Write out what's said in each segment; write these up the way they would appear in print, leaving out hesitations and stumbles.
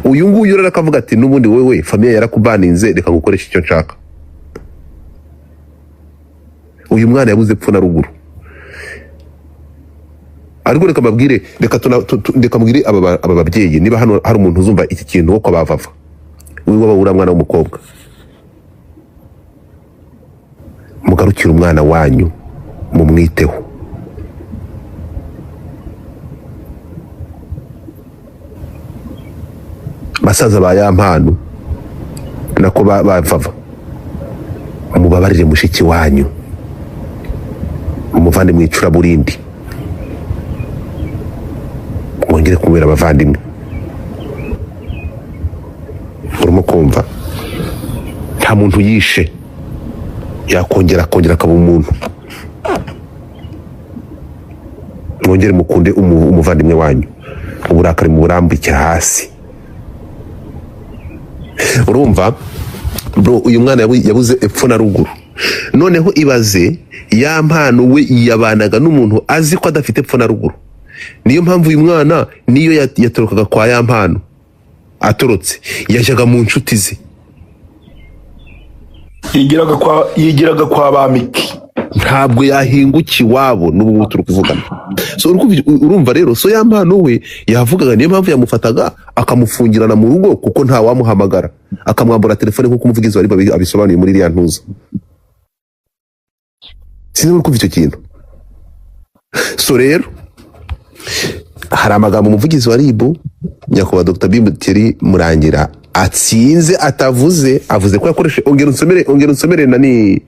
uyu nguyu rero akavuga ati n'ubundi wewe famiye yarakubaninze reka gukoresha icyo nshaka. Uyu mwana yabuze epfo na ruguru. Ariko reka mbabwire, reka mbwire aba babyeyi niba hano hari umuntu uzumva iki kintu wo kwabava uyu wabura mwana w'umukobwa, mugarukira umwana wanyu mumwiteho. Basaza ba Yampano nako bavava, mubabarire mushiki wanyu, umuvande mwicura burindi, mwongere kumubera abavandimwe. Urimo kumva? Nta muntu yishe yakongera akaba umuntu. Mwongere mukunde umuvandimwe wanyu, uburakari mu burambike hasi. Urumva bro, uyu mwana yabuze epfo na ruguru. Noneho ibaze Yampano we yabanaga n'umuntu azi ko adafite epfo na ruguru. Niyo mpamvu uyu mwana niyo yatorokaga kwa Yampano, atorotse yajyaga mu nshuti ze, yigiraga kwa Bamiki, ntabwo yahinguki wabo n'ubu turi kuvugana. So urumva rero, so Yampano we yavugaga, niyo mpamvu yamufataga akamufungirana mu rugo kuko nta wamuhamagara, akamwambura telefone nkuko umuvugizi wari abisobanuye muri iriya ntuza. Sinzi kuva icyo kintu. So rero hari amagambo umuvugizi wa RIB nyakubahwa Dr. Bimbuteri Murangira atsinze atavuze, avuze ko yakoreshe ongera unsomere nani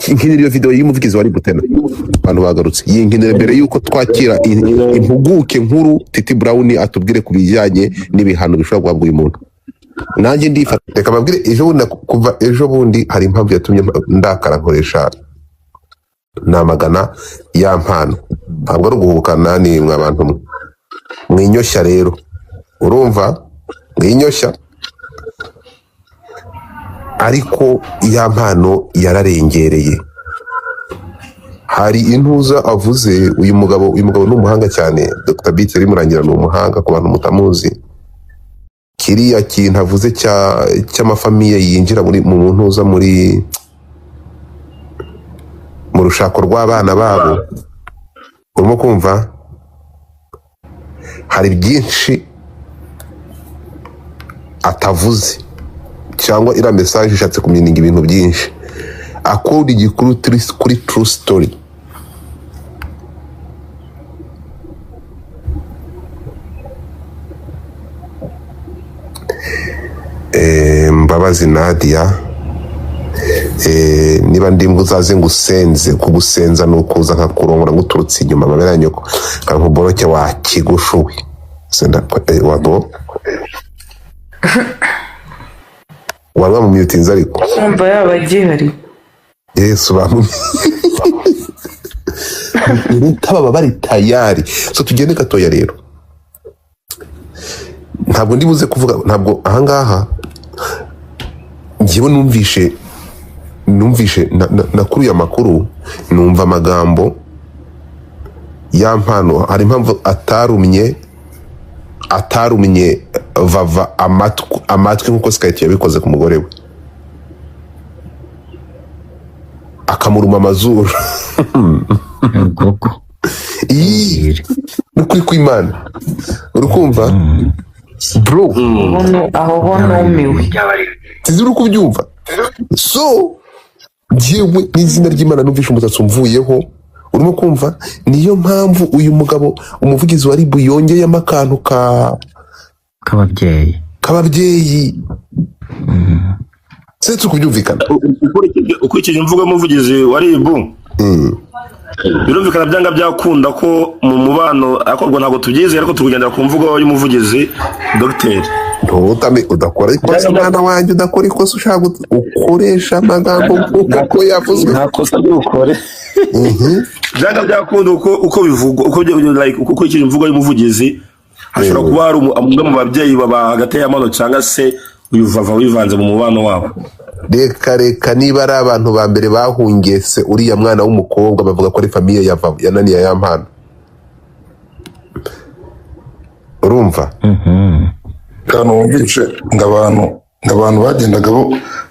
nk'iriyo video y'umuvugizi wa RIB tena abantu bagarutse yinkinira mbere yuko twakira impuguke nkuru Titi Brown atubwire kubijyanye n'ibihano bishobora guhabwa uyu muntu. Nanjye ndifata reka babwire, kuva ejo bundi hari impamvu yatumye ndakara nkoresha namagana Yampano, ntabwo ari uguhubukana ni mwe abantu mwinyoshya. Rero urumva mwinyoshya, ariko Yampano yararengereye. Hari intuza avuze, uyu mugabo ni umuhanga cyane. Dr. Bimbuteri Murangira ni umuhanga ku bantu mutamuzi. Kiriya kintu avuze cy'amafamiye yinjira mu ntuza mu rushako rw'abana babo, urimo kumva? Hari byinshi atavuze, cyangwa iriya message ishatse kumenyinga ibintu byinshi. Akora igikuru kuri true story. Mbabazi Nadia, niba ndimbwa uzaze ngusenze, kugusenza nukuza nkakurongora nguturutse inyuma amabere ya nyoko kankuboroke wa kigushuwe senda wabo warwa mu mutinza ariko umva yaba gihari. Yesu bamu taba bari tayari. So tugende gatoya rero, ntabwo ndibuze kuvuga, ntabwo ahangaha ngiye numvishe nakuruye amakuru, numva amagambo Yampano. Hari impamvu atarumye vava amatwi nkuko Skype yabikoze ku mugore we, akamuruma amazuru. Nukuri kw'Imana urukumva bro, aho hono umiwe tizi uri kubyumva. So jewe n'izina ry'Imana numvishe umusatsi umvuyeho, urimo kumva? Niyo mpamvu uyu mugabo umuvugizi wa RIB yongeyemo akantu kababyeyi. Setse kubyumvikana ukurikije imvugo y'umuvugizi wa RIB, birumvikana byanga byakunda ko mu mubano akorwa, ntabwo tubyizeye, ariko tukugendera ku mvugo y'umuvugizi Dr. Ntutame udakora ikosa mwana wanjye, udakora ikosa ushaka ukoresha amagambo uko yavuzwe, nta kosa byukore. Byanga byakunda uko bivugwa, uko ukurikije imvugo y'umuvugizi, hashobora kuba hari umwe mu babyeyi baba hagati y'amano cyangwa se uyu vava wivanze mu mubano wabo. Reka niba ari abantu ba mbere bahungese uriya mwana w'umukobwa bavuga ko ari famiye yananiye Yampano, urumva? akantu wumvishe ngo abantu bagendaga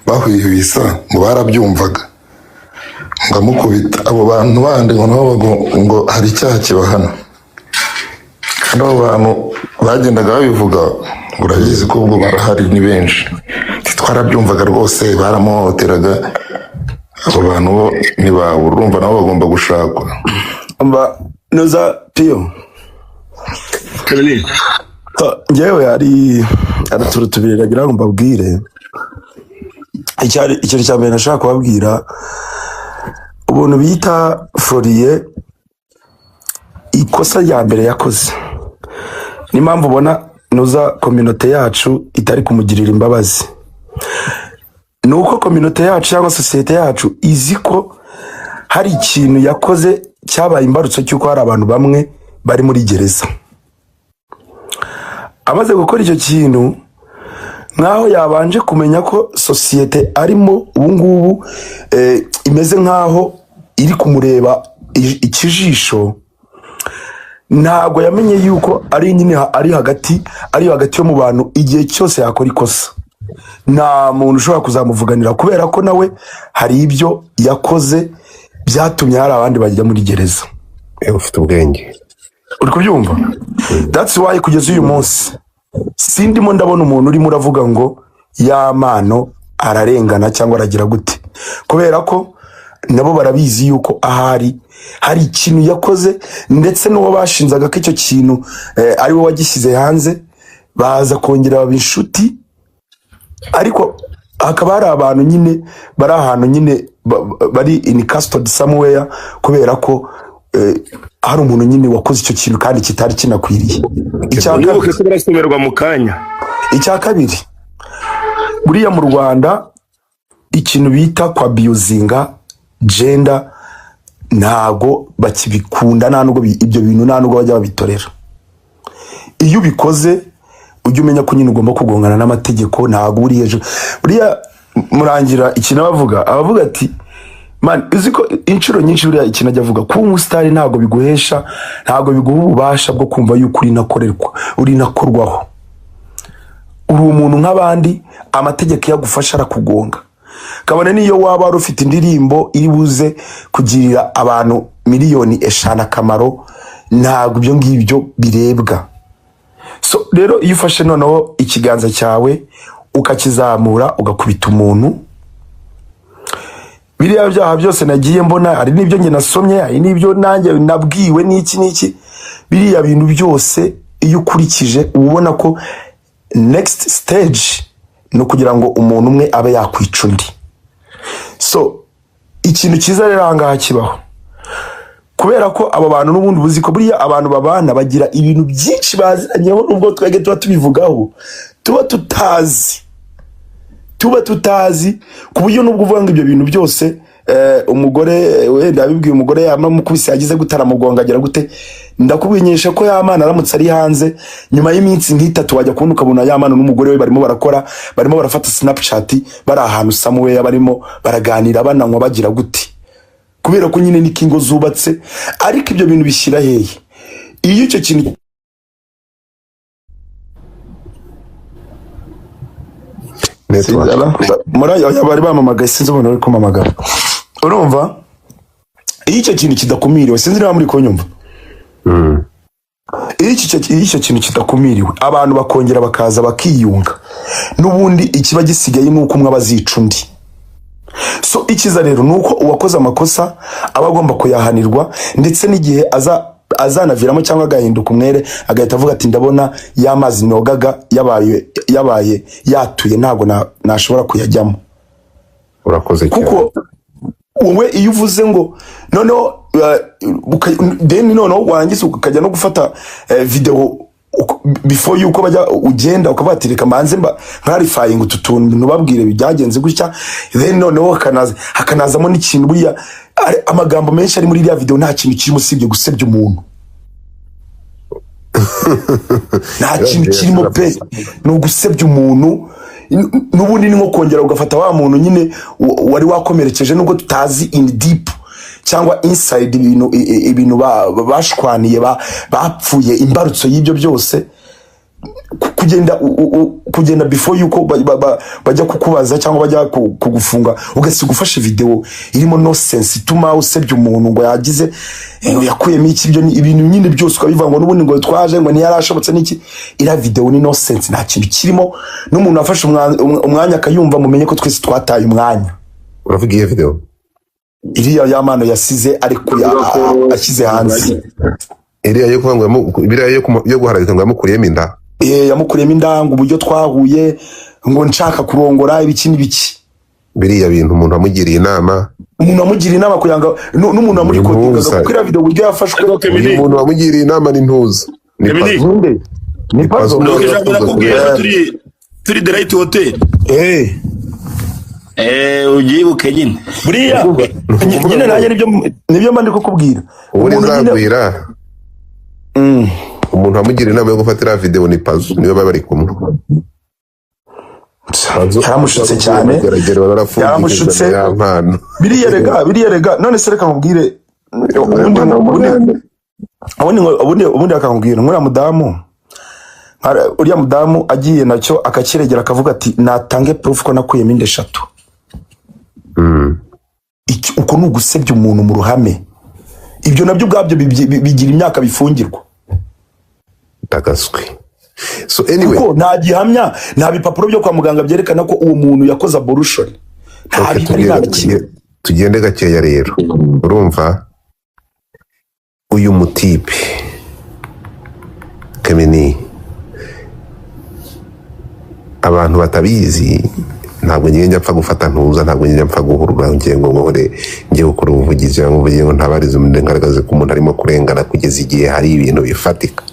bahwihwisa ngo barabyumvaga ngamukubita abo bantu bandi ngo nabo ngo hari icyaha kibahana kandi abo bantu bagendaga babivuga urabizi ko ubwo barahari ni benshi twarabyumvaga rwose baramuhoteraga abo bantu bo urumva nabo bagomba gushakwa amba noza Pio njyewe hari araturu tubiri nagira ngo mbabwire ikintu cya mbere nashaka kubabwira ubuntu bita Folie ikosa rya mbere yakoze n'impamvu ubona noza communauté yacu itari kumugirira imbabazi nuko communauté yacu cyangwa societe yacu izi ko hari ikintu yakoze cyabaye imbarutso cy'uko hari abantu bamwe bari muri gereza. Amaze gukora icyo kintu nkaho yabanje kumenya ko societe arimo ubungubu imeze nkaho iri kumureba ikijisho, ntabwo yamenye yuko ari nyine ari hagati yo mu bantu igihe cyose yakora ikosa nta muntu ushobora kuzamuvuganira kubera ko nawe hari ibyo yakoze byatumye hari abandi bajya muri gereza. Ufite ubwenge, uri kubyumva? That's why kugeza uyu munsi sindimo ndabona umuntu urimo uravuga ngo ya mano ararengana cyangwa aragira gute, kubera ko nabo barabizi yuko ahari hari ikintu yakoze, ndetse n'uwo bashinzaga ko icyo kintu ari we wagishyize hanze baza kongera baba inshuti, ariko hakaba hari abantu nyine bari ahantu nyine bari in custody somewhere kubera ko hari umuntu nyine wakoze icyo kintu kandi kitari kinakwiriye. Icya kabiri, buriya mu Rwanda ikintu bita kwa abusinga gender ntago bakibikunda, nta nubwo ibyo bintu nta nubwo bajya babitorera. Iyo ubikoze ujye umenya ko nyine ugomba kugongana n'amategeko, ntago uri hejuru. Buriya Murangira ikintu abavuga ati man, uzi ko inshuro nyinshi buriya ikintu ajya avuga kuba umusitari ntago biguhesha, ntago biguha ububasha bwo kumva yuko uri nakorwaho. Uri umuntu nk'abandi, amategeko yagufasha arakugonga. Kabone niyo waba wari ufite indirimbo iri buze kugirira abantu miliyoni 5 akamaro, ntago ibyo ngibyo birebwa. So rero iyo ufashe noneho ikiganza cyawe ukakizamura ugakubita umuntu, biriya byaha byose nagiye mbona, hari n'ibyo nge nasomye, hari n'ibyo nanjye nabwiwe n'iki biriya bintu byose iyo ukurikije ubona ko next stage no kugira ngo umuntu umwe abe yakwica undi. So ikintu cyiza rero ahangaha kibaho, kubera ko abo bantu n'ubundi buzi ko buriya abantu babana bagira ibintu byinshi baziranyeho, nubwo twege tuba tubivugaho tuba tutazi ku buryo nubwo uvuga ngo ibyo bintu byose umugore wenda abibwiye umugore yamukubise yagize gutaramugonga agira gute, ndakubwinyesha ko Yamana aramutse ari hanze nyuma y'iminsi nk'itatu wajya kubona ukabona Yamana n'umugore we barimo barafata Snapchat, bari ahantu somewhere barimo baraganira bananywa bagira gute, kubera ko nyine n'ikingo zubatse. Ariko ibyo bintu bishyira hehe iyo icyo kintu bari bamamagaye, sinzi umuntu uri kumamagara, urumva? Iyo icyo kintu kidakumiriwe, sinzi niba muri kunyumva, iyo icyo kintu kidakumiriwe abantu bakongera bakaza bakiyunga, n'ubundi ikiba gisigaye nuko umwe abazica undi. So ikiza rero nuko uwakoze amakosa aba agomba kuyahanirwa, ndetse n'igihe azanaviramo cyangwa agahinduka umwere agahita avuga ati ndabona y'amazi nogaga yabaye yatuye, ntabwo nashobora kuyajyamo. Urakoze cyane. Kuko wowe iyo uvuze ngo noneho noneho warangiza ukajya no gufata video before yuko bajya ugenda ukabatirika manze clarifying ututuntu nubabwire byagenze gutya, then noneho hakanazamo n'ikintu buriya amagambo menshi ari muri iriya video nta kintu kirimo usibye gusebya umuntu. Nta kintu kirimo pe, no gusebya umuntu, n'ubundi ni nko kongera ugafata wa muntu nyine wari wakomerekeje nubwo tutazi in deep cyangwa inside ibintu bashwaniye bapfuye imbarutso y'ibyo byose, kugenda before yuko bajya kukubaza cyangwa bajya kugufunga ugasiga ufashe video irimo no sense ituma usebye umuntu ngo yagize yakuyemo iki byo ibintu nyine byose ukabivanga n'ubundi ngo twaje ngo ntiyarashobotse n'iki ira video ni no sense nta kintu kirimo n'umuntu afashe umwanya akayumva mumenye ko twese twataye umwanya. Uravuga iyo video iriya y'amano yasize ariko ashyize hanze iriya yo kuvuga ngo biriya yo guharabika ngo yamukuriyemo inda yamukuriyemo inda ngo uburyo twahuye ngo nshaka kurongora ibiki n'ibiki biriya bintu umuntu amugiriye inama kuyanga n'umuntu amuri kodinga kuko iriya video uburyo yafashwe umuntu amugiriye inama n'intuza ni pazo turi the right hotel ugibuke nyine buriya nyine nanjye nibyo mba ndi kukubwira umuntu uzagwira umuntu amugira inama yo gufatira video ni pazo niyo baba bari kumwe yaramushutse cyane biriya rega none se reka nkubwire ubundi akakubwira uriya mudamu agiye nacyo akakiregera akavuga ati natange proof ko nakuyemo inda 3 uko ni ugusebya umuntu mu ruhame ibyo nabyo ubwabyo bigira imyaka bifungirwa tagaswe. So anyway kuko nta gihamya nta bipapuro byo kwa muganga byerekana ko uwo muntu yakoze abortion tugende gakeya rero urumva uyu mutipe Kemeni abantu batabizi ntabwo njye mpfa gufata ntuza ntabwo njye mpfa guhurura ngengo ngore ngiye gukora ubuvugizi y'umuvugizi ngo ntabarize umuntu ngaragaze ko umuntu arimo kurengana kugeza igihe hari ibintu bifatika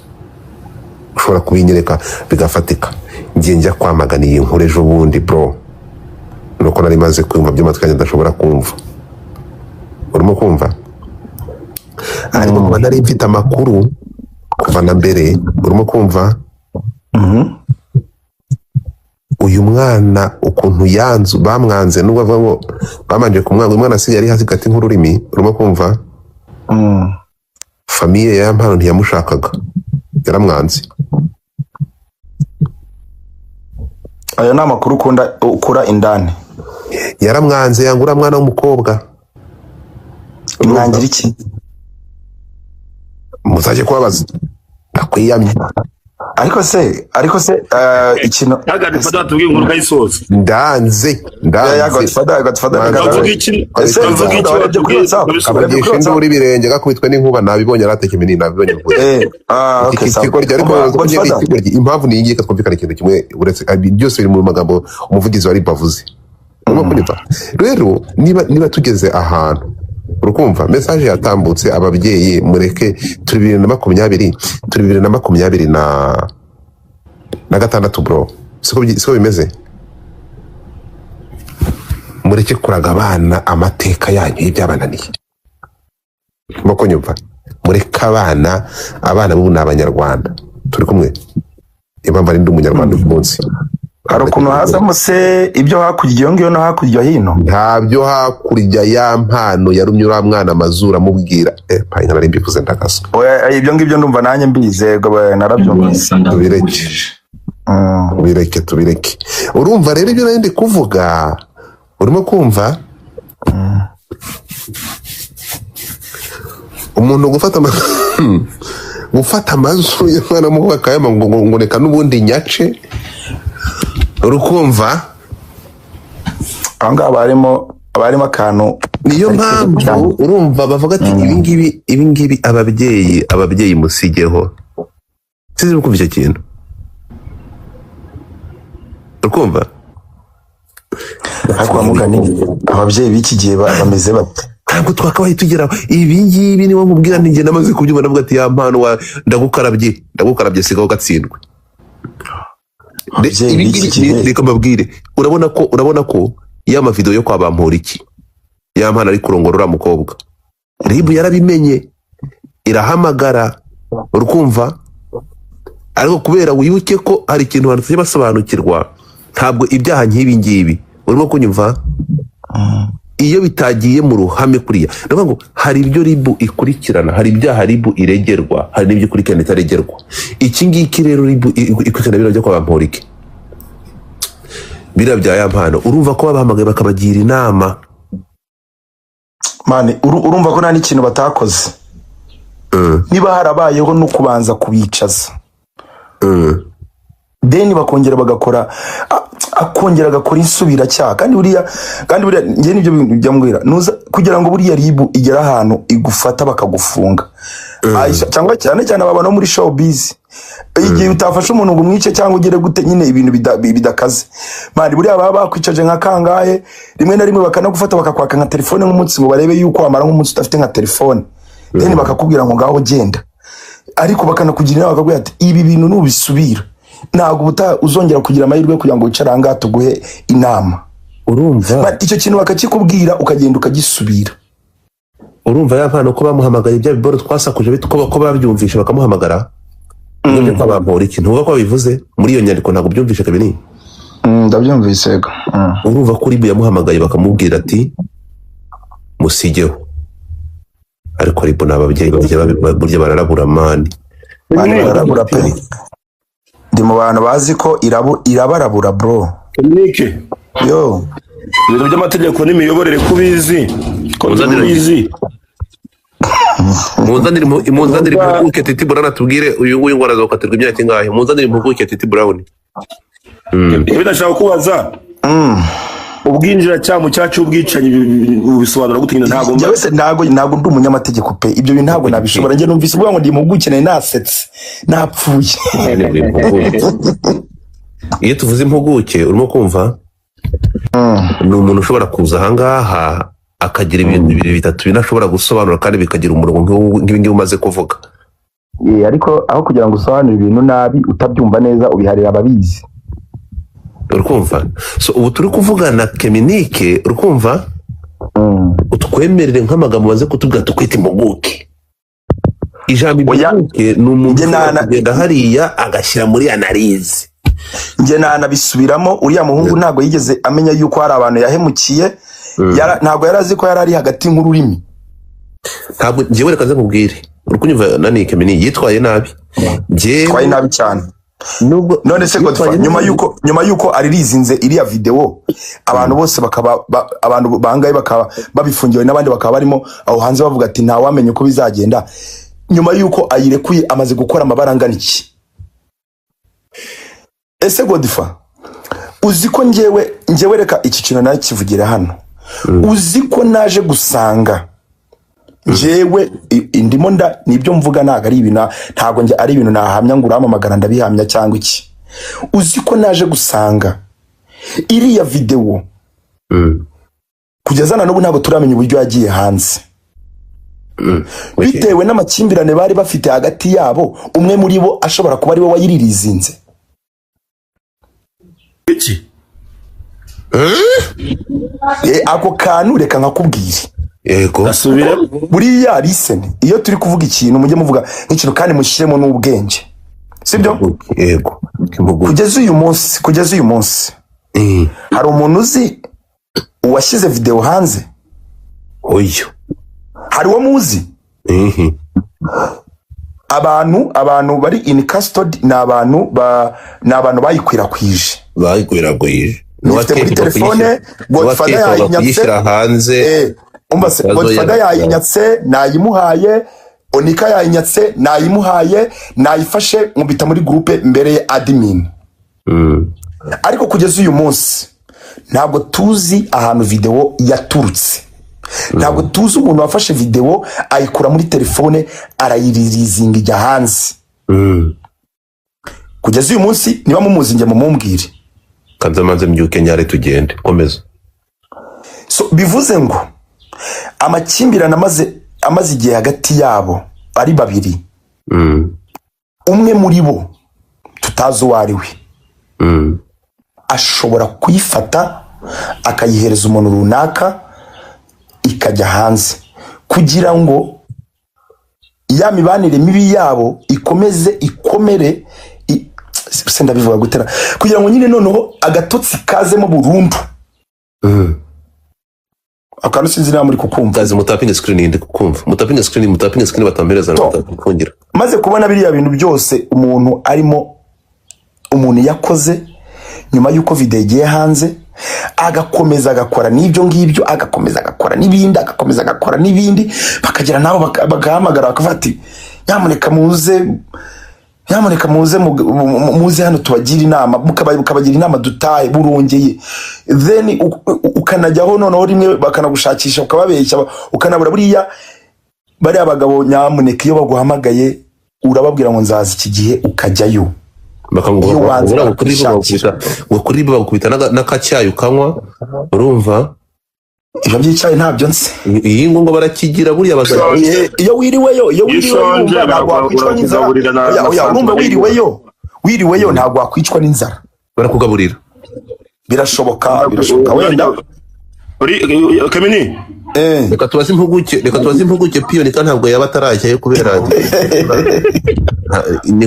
ushobora kubinyereka bigafatika ngiye njya kwamagana iyi nkuru ejo bundi bro nuko nari maze kumva by'amatwi ndashobora kumva urimo kumva ariko kuba nari mfite amakuru kuva na mbere urimo kumva uyu mwana ukuntu yanzu bamwanze nubwo bavuga ngo bamanje kumwanga umwana asigaye ari hasi gati nk'ururimi urimo kumva famiye ya Mpano ntiyamushakaga yaramwanze. Ayo nama makuru ukura indani yaramwanze yangura mwana w'umukobwa imwangira iki muzaje kubabaza akwiyamye ariko se ikintu Godfather tubwiye inkuru kayisoza ndanze Godfather abagisha induru ibirenge gakubitwe n'inkuba nabibonye aratekeme ni nabibonye okay ikikoryo ariko impamvu ni ingiye katwumvikana ikintu kimwe uretse byose biri mu magambo umuvugizi wari bavuze urimo kunyumva rero niba tugeze ahantu urukumva message yatambutse ababyeyi mureke turi 2020 na gatandatu bro siko bimeze mureke kuraga abana amateka yanyu y'ibyabananiye moko nyumva mureka abana b'ubu n'abanyarwanda turi kumwe impamvu ari ndi umunyarwanda umunsi hari ukuntu hazamo se ibyo hakurya iyo ngiyo no hakurya hino ntabyo hakurya ya Mpano yarumye uriya mwana amazuru amubwira payinka nari mbivuze ndakaswe ibyo ngibyo ndumva nanjye mbize narabyumvise tubireke urumva rero ibyo nari ndi kuvuga urimo kumva umuntu gufata amazuru y'umwana muho akayama ngo reka n'ubundi nyace urukumva anga barimo akantu niyo mpamvu urumva bavuga ati ibingibi ababyeyi musigeho sizi ukumva icyo kintu urukumva ariko mugani ababyeyi b'iki gihe bameze bate ntabwo twakabaye tugera ibingibi niwo nkubwira ninjye namaze kubyumva navuga ati ya Mpano ndagukarabye sigaho gatsindwe reka mbabwire urabona ko ya mavideo yo kwa Bamporiki ya Mpano ari kurongora uriya mukobwa ribu yarabimenye irahamagara urukumva ariko kubera wibuke ko hari ikintu basobanukirwa ntabwo ibyaha nk'ibi ngibi urimo kunyumva iyo bitagiye mu ruhame kuriya ndavuga ngo hari ibyo ribu ikurikirana, hari ibyaha ribu iregerwa, hari n'ibyo ikurikirana itaregerwa. Iki ngiki rero ribu ikurikirana bino byo kwa Bamporiki bira bya Yampano, urumva ko babahamagaye bakabagira inama mane, urumva ko nta n'ikintu batakoze. Niba harabayeho no kubanza kubicaza deni bakongera bagakora akongera agakora insubira cyaha, kandi buriya ngiye nibyo byambwira nuza kugira ngo buriya ribu igera ahantu igufata bakagufunga. Cyangwa cyane ababana muri showbiz igihe utafasha umuntu ngo umwice cyangwa ugere gute nyine ibintu bidakaze mani, buriya baba bakwicaje nka kangahe, rimwe na rimwe bakanagufata bakakwaka nka telefone nk'umunsi ngo barebe yuko wamara nk'umunsi udafite nka telefone, deni bakakubwira ngo ngaho genda, ariko bakanakugira inama bakakubwira ati ibi bintu nubisubira ntabwo uzongera kugira amahirwe kugira ngo wicare ahangaha tuguhe inama. Urumva icyo kintu bakakikubwira ukagenda ukagisubira. Urumva Yampano ko bamuhamagaye ibya biboro twasakuje bito ko babyumvisha bakamuhamagara n'ibyo kwa Bamporiki, ntuvuga ko babivuze muri iyo nyandiko ntabwo byumvishe kabiri. Ndabyumvise yego. Urumva ko ribu yamuhamagaye bakamubwira ati musigeho, ariko ribu n'ababyeyi burya bararabura mani, bararabura pe. Ndi mu bantu bazi ko irabarabura bro. Nike Yo ibintu by'amategeko n'imiyoborere kubizi muzanire impuguke Titi Brown atubwire uyu nguyu ngo arazokatirwa imyaka ingahe. Muzanire impuguke Titi Brown. Ibi ndashaka kubaza ubwinjiracyaha mu cyacu ubwicanyi bisobanura gute? ntabwo ndi umunyamategeko pe, ibyo bintu ntabwo nabishobora. Njye numvise ubwo ngo ndi impuguke nayo nasetse napfuye. Iyo tuvuze impuguke urimo kumva ni umuntu ushobora kuza ahangaha akagira ibintu bibiri bitatu binashobora gusobanura kandi bikagira umurongo nk'ibingibi umaze kuvuga. Ariko aho kugira ngo usobanure ibintu nabi utabyumva neza ubiharira ababizi. Urukumva? So ubu turi kuvugana Keminike, urukumva? Utwemerere nk'amagambo maze kutubwira tukwita impuguke. Ijambo impuguke ni umuntu ugenda hariya agashyira muri analize. Njye nanabisubiramo, uriya muhungu ntabwo yigeze amenya yuko hari abantu yahemukiye, ntabwo yari azi ko yari ari hagati nk'ururimi. Ntabwo njyewe reka nze nkubwire, urukunyumva nani Keminike yitwaye nabi. Yitwaye nabi cyane. None se Godfather nyuma yuko aririzinze iriya video abantu bose abantu bangaye bakaba babifungiwe n'abandi bakaba barimo aho hanze bavuga ati nta wamenye uko bizagenda, nyuma yuko ayirekuye amaze gukora amabarangana iki. Ese Godfather uzi ko njyewe reka iki kintu nayo kivugira hano, uzi ko naje gusanga jewe indimo nibyo mvuga ntago ari ibintu, ntago nje ari ibintu nahamya ngo uramamagara ndabihamya cyangwa iki. Uzi ko naje gusanga iriya video kugeza na n'ubu ntabwo turamenya uburyo yagiye hanze, bitewe n'amakimbirane bari bafite hagati yabo, umwe muri bo ashobora kuba ari we wayiririzinze. Ako kantu reka nkakubwira. Yego asubira buriya listen, iyo turi kuvuga ikintu mujye muvuga nk'ikintu kandi mushyiremo n'ubwenge, sibyo? Yego kugeza uyu munsi hari umuntu uzi uwashyize video hanze? Oyo hari uwo muzi? abantu bari in custody ni abantu bayikwirakwije nufite muri telefone. Godfather yayinyatse hanze, Godfather yayinyatse nayimuhaye, Onika yayinyatse nayimuhaye, nayifashe nkubita muri groupe mbere ya admin. Ariko kugeza uyu munsi ntabwo tuzi ahantu video yaturutse, ntabwo tuzi umuntu wafashe video ayikura muri telefone arayiririzinga ijya hanze. Kugeza uyu munsi niba mumuzi njye mumumbwire. Kanzamanze mbyuke nyare tugende komeza. So bivuze ngo amakimbirane amaze igihe hagati yabo ari babiri, umwe muri bo tutazi uwo ari we ashobora kuyifata akayihereza umuntu runaka ikajya hanze, kugira ngo ya mibanire mibi yabo ikomere senda bivuga gutera, kugira ngo nyine noneho agatotsi kazemo burundu. akantu sinzi niba muri kukumva. Kazi mutapinga screen ndi kukumva. Mutapinga screen batampereza n'atakungira. Maze kubona biriya bintu byose umuntu arimo, umuntu yakoze nyuma yuko video igiye hanze, agakomeza agakora n'ibyo ngibyo, agakomeza agakora n'ibindi, bakagira nabo bagahamagara bakavuga ati nyamuneka muze hano tubagira inama, mukabagira inama dutahe burongeye, then ukanajyaho noneho rimwe bakanagushakisha ukababeshya ukanabura. Buriya bari abagabo nyamuneka iyo baguhamagaye urababwira ngo nzaza iki gihe ukajyayo, bakangura kuri bakubita n'akacyayi ukanywa, urumva ibyo by'icyayi ntabyo nse. iyi ngo barakigira buriya bazana iyo wiriweyo ntabwo wakwicwa n'inzara. Urumva wiriweyo ntabwo wakwicwa n'inzara, barakugaburira. Birashoboka wenda Kamini. Reka tubaze impuguke Piyo nika ntabwo yaba atarajyayo kubera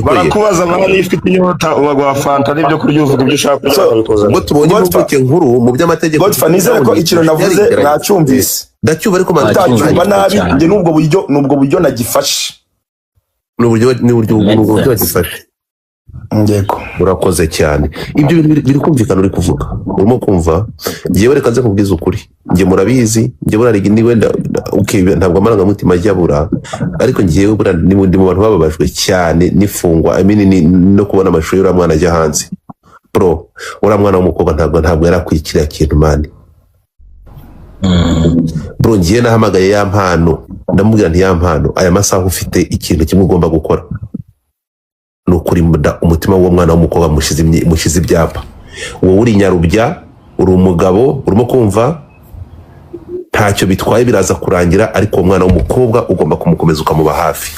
barakubaza nka ifite inyota ubagwa fanta n'ibyo kurya uvuga ibyo ushaka kubikoza. Ngo tubonye impuguke nkuru mu by'amategeko. Godfa nizere ko ikintu navuze nacyumvise. Ndacyumva ariko ndacyumva nabi nge nubwo buryo nagifashe. N'uburyo bagifashe. Ngeko. Urakoze cyane. Ibyo biri kumvikana uri kuvuga. Urimo kumva? Ngiye reka nze kubwiza ukuri. Nge murabizi, nge burarigi ni wenda ntabwo amarangamutima ajyabura, ariko ngiye bura ni mu bantu bababajwe cyane n'ifungwa. No kubona amashuri y'ura mwana ajya hanze. Bro, ura mwana w'umukobwa ntabwo yarakwikira kintu mani. Bro, ngiye nahamagaye ya mpano, ndamubwira nti ya mpano aya masaha ufite ikintu kimwe ugomba gukora. Nukuri umutima w'uwo mwana w'umukobwa mushize ibyapa. Wowe uri nyarubya, uri umugabo, urimo kumva ntacyo bitwaye biraza kurangira, ariko uwo mwana w'umukobwa ugomba kumukomeza ukamuba hafi.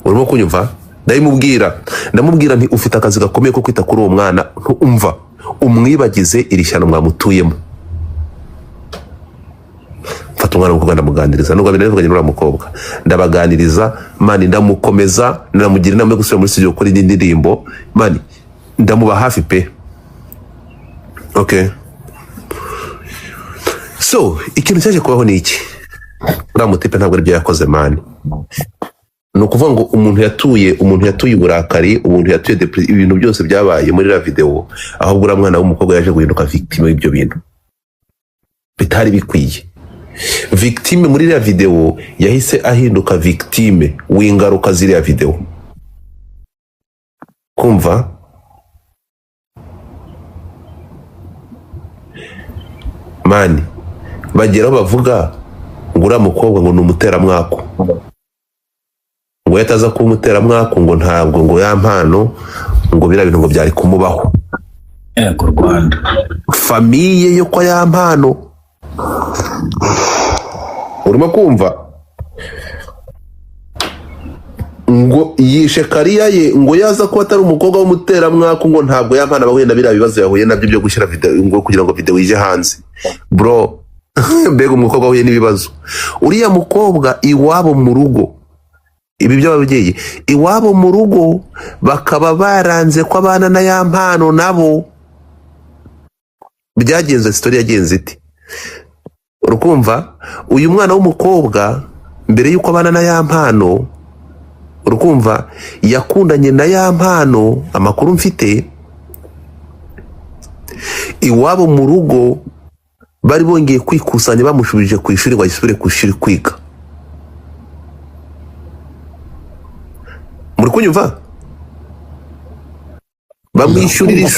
Urimo kunyumva? Ndamubwira nti ufite akazi gakomeye ko kwita kuri uwo mwana, ntumva umwibagize iri shyano mwamutuyemo. Fata umwana w'umukobwa ndamuganiriza, nubwo binavuganye n'uriya mukobwa ndabaganiriza mani, ndamukomeza, ndamugira inama yo gusubira muri studio gukora indi ndirimbo mani, ndamuba hafi pe. Okay, so ikintu cyaje kubaho ni iki? Uriya mutipe ntabwo aribyo yakoze mani. Ni ukuvuga ngo umuntu yatuye uburakari, umuntu yatuye ibintu byose byabaye muri la video, ahubwo uriya mwana w'umukobwa yaje guhinduka victime y'ibyo bintu bitari bikwiye. Victime muri la video yahise ahinduka victime w'ingaruka ziriya video. Kumva? Mani, bageraho bavuga ngo uriya mukobwa ngo ni umuteramwako, ngo yataza kuba umuteramwako, ngo ntabwo ngo ya mpano ngo biriya bintu ngo byari kumubaho. Ku Rwanda famiye yo kwa ya mpano, urimo kumva, ngo yishe kariya ye, ngo yaza kuba atari umukobwa w'umuteramwako, ngo ntabwo ya mpano abahuye na biriya bibazo yahuye nabyo byo gushyira video ngo kugira ngo video ije hanze. Bro, mbega umukobwa wahuye n'ibibazo. Uriya mukobwa iwabo mu rugo, ibi by'ababyeyi iwabo mu rugo bakaba baranze ko abana na ya mpano nabo. Byagenze story yagenze iti, urukumva, uyu mwana w'umukobwa mbere yuko abana na ya mpano, urukumva, yakundanye na ya mpano, amakuru mfite iwabo mu rugo bari bongeye kwikusanya bamushubije ku ishuri ngo ayisubire ku ishuri kwiga. Muri kunyumva? Bamwishyurira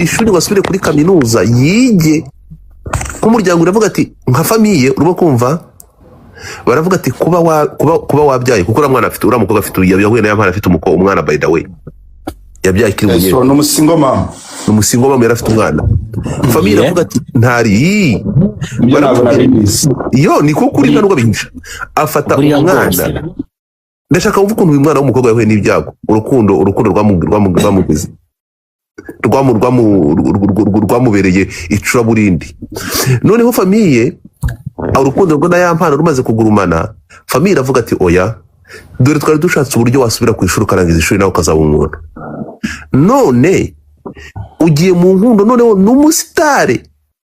ishuri ngo asubire kuri kaminuza yige. Nk'umuryango uravuga ati, nka famiye urimo kumva, baravuga ati kuba wabyaye, kuko uriya mwana afite, uriya mukobwa afite, yahuye na ya mpano afite umwana by the way, yabyaye kiri bunye. So n'umusingo mama yari afite umwana. Famiye iravuga ati ntari yo niko kuri ntabwo bihisha. Afata umwana. Ndashaka kuvuga ukuntu uyu mwana w'umukobwa yahuye n'ibyago. Urukundo rwamugize rwamubereye icuraburindi. Noneho famiye, urukundo rwo na ya mpano rumaze kugurumana, famiye iravuga ati oya, dore twari dushatse uburyo wasubira ku ishuri ukarangiza ishuri nawe ukazaba umuntu. None ugiye mu nkundo, noneho n'umusitare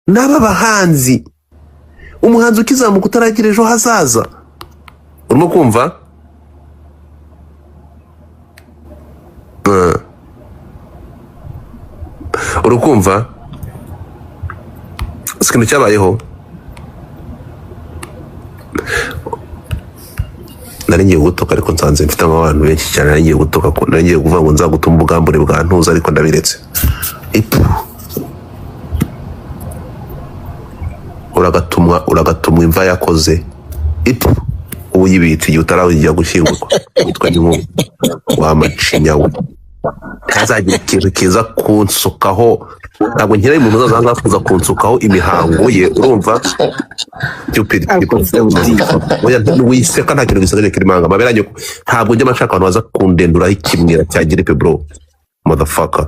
n'aba bahanzi, umuhanzi ukizamuka utaragira ejo hazaza, urimo kumva? Urukumva ikintu cyabayeho. Nari ngiye gutoka ariko nsanze mfite abantu benshi cyane, nari ngiye gutoka ko nari ngiye kuvuga ngo nzagutuma ubugambure bwa ntuza ariko ndabiretse. uragatumwa imva yakoze ubu yibitse igihe utarawijya gushyingurwa witwa n'inkuba wamacinya we. Ntazagira ikintu kiza kunsukaho, ntabwo nkeneye umuntu uzazanga kuza kunsukaho imihango ye, urumva? Wiseka nta kintu gisagaje kirimanga maberanye, ntabwo njya mashaka abantu baza kundenduraho ikimwira cya gripe bro. Motherfucker,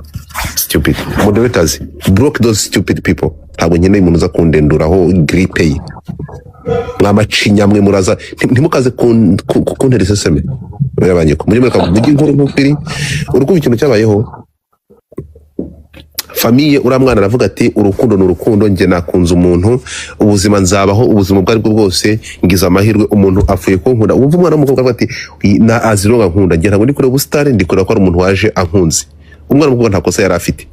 stupid moderators, block those stupid people. Ntabwo nkeneye umuntu uza kundenduraho gripe ye. Mwamacinya mwe muraza ntimukaze kuntera iseseme yabanye ko muri mujyi nkuru nk'ukiri. Urukundo ikintu cyabayeho, famiye uramwana aravuga ati urukundo n'urukundo, nge nakunze umuntu, ubuzima nzabaho ubuzima bwari bwo bwose, ngize amahirwe umuntu afuye ko nkunda. Wumva umwana w'umukobwa avuga ati na azironga nkunda, nge ntabwo ndikore ubusitari, ndikora ko ari umuntu waje ankunze. Umwana w'umukobwa nta kosa yari afite.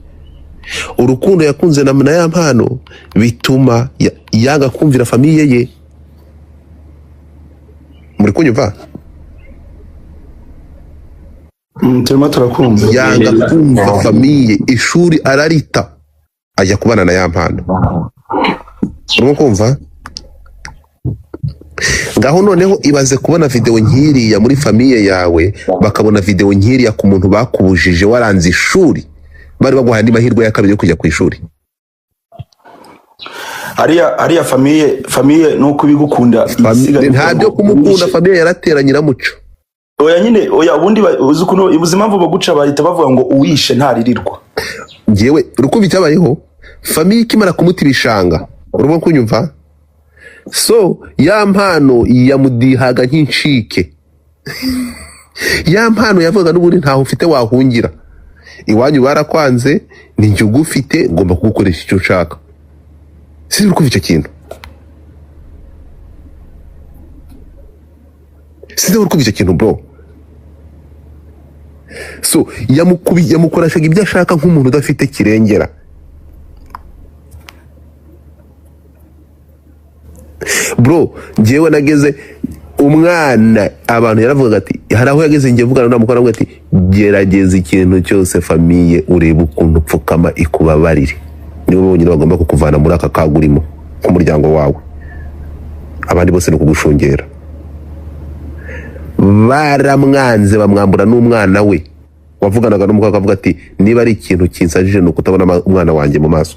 Urukundo yakunze na ya mpano bituma yanga kumvira famiye ye. Muri kunyumva? turimo turakumva. Yanga kumva famiye, ishuri ararita ajya kubana na ya mpano. Urimo kumva? Ngaho noneho ibaze kubona video nkiriya muri famiye yawe, bakabona video nkiriya ku muntu bakubujije waranze ishuri, bari baguhaye andi mahirwe ya kabiri yo kujya ku ishuri. Ariya famiye nuko bigukunda, ntabyo kumukunda, famiye yarateranye iramuco. Oya nyine, oya ubundi uzi kuno ubuzima mvu baguca bahita bavuga ngo uwishe ntaririrwa. Ngewe urukumva cyabayeho, famiye ikimara kumuta ibishanga, urimo kunyumva? So ya mpano yamudihaga nk'inshike. Ya mpano yavuga n'ubundi ntaho ufite wahungira, iwanyu barakwanze, ni njye ugufite, ngomba kugukoresha icyo ushaka. Si urukumva icyo kintu? Si urukumva icyo kintu bro? So yamukoreshaga ibyo ashaka nk'umuntu udafite kirengera. Bro, ngewe nageze umwana, abantu yaravuga ati, hari aho yageze ngiye vugana n'umukobwa avuga ati gerageza ikintu cyose famiye urebe ukuntu upfukama ikubabarire, nibo bonyine bagomba kukuvana muri aka kagurimo k'umuryango wawe, abandi bose ni kugushungera. Baramwanze bamwambura n'umwana we, wavuganaga n'umukobwa avuga ati niba ari ikintu kinsajije ni ukutabona umwana wanjye mu maso.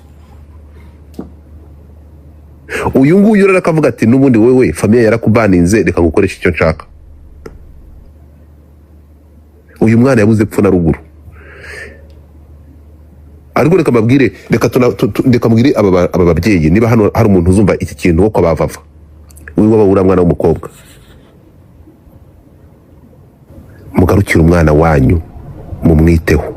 Uyu nguyu rero akavuga ati n'ubundi wewe famiye yarakubaninze, reka gukoresha icyo nshaka. Uyu mwana yabuze epfo na ruguru. Ariko reka mabwire, reka mubwire aba babyeyi, niba hano hari umuntu uzumva iki kintu wo kwabavava, wewe wabura mwana w'umukobwa, mugarukira umwana wanyu mumwiteho.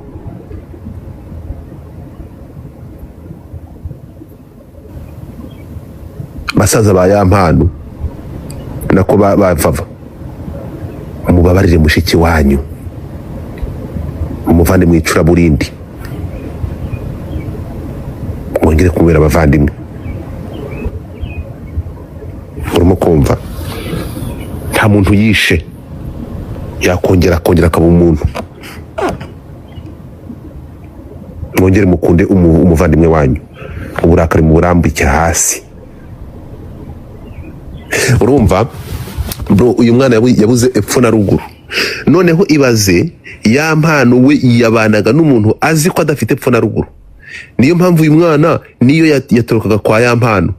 Basaza ba ya mpano nako bavava, mubabarire mushiki wanyu, umuvande mwicura burindi, mwongere kumubera abavandimwe. Urimo kumva? Nta muntu yishe yakongera akaba umuntu. Mwongere mukunde umuvandimwe wanyu, uburakari muburambikira hasi. Urumva bro, uyu mwana yabuze epfo na ruguru. Noneho ibaze ya mpano we yabanaga n'umuntu azi ko adafite epfo na ruguru. Niyo mpamvu uyu mwana niyo yatorokaga kwa ya mpano,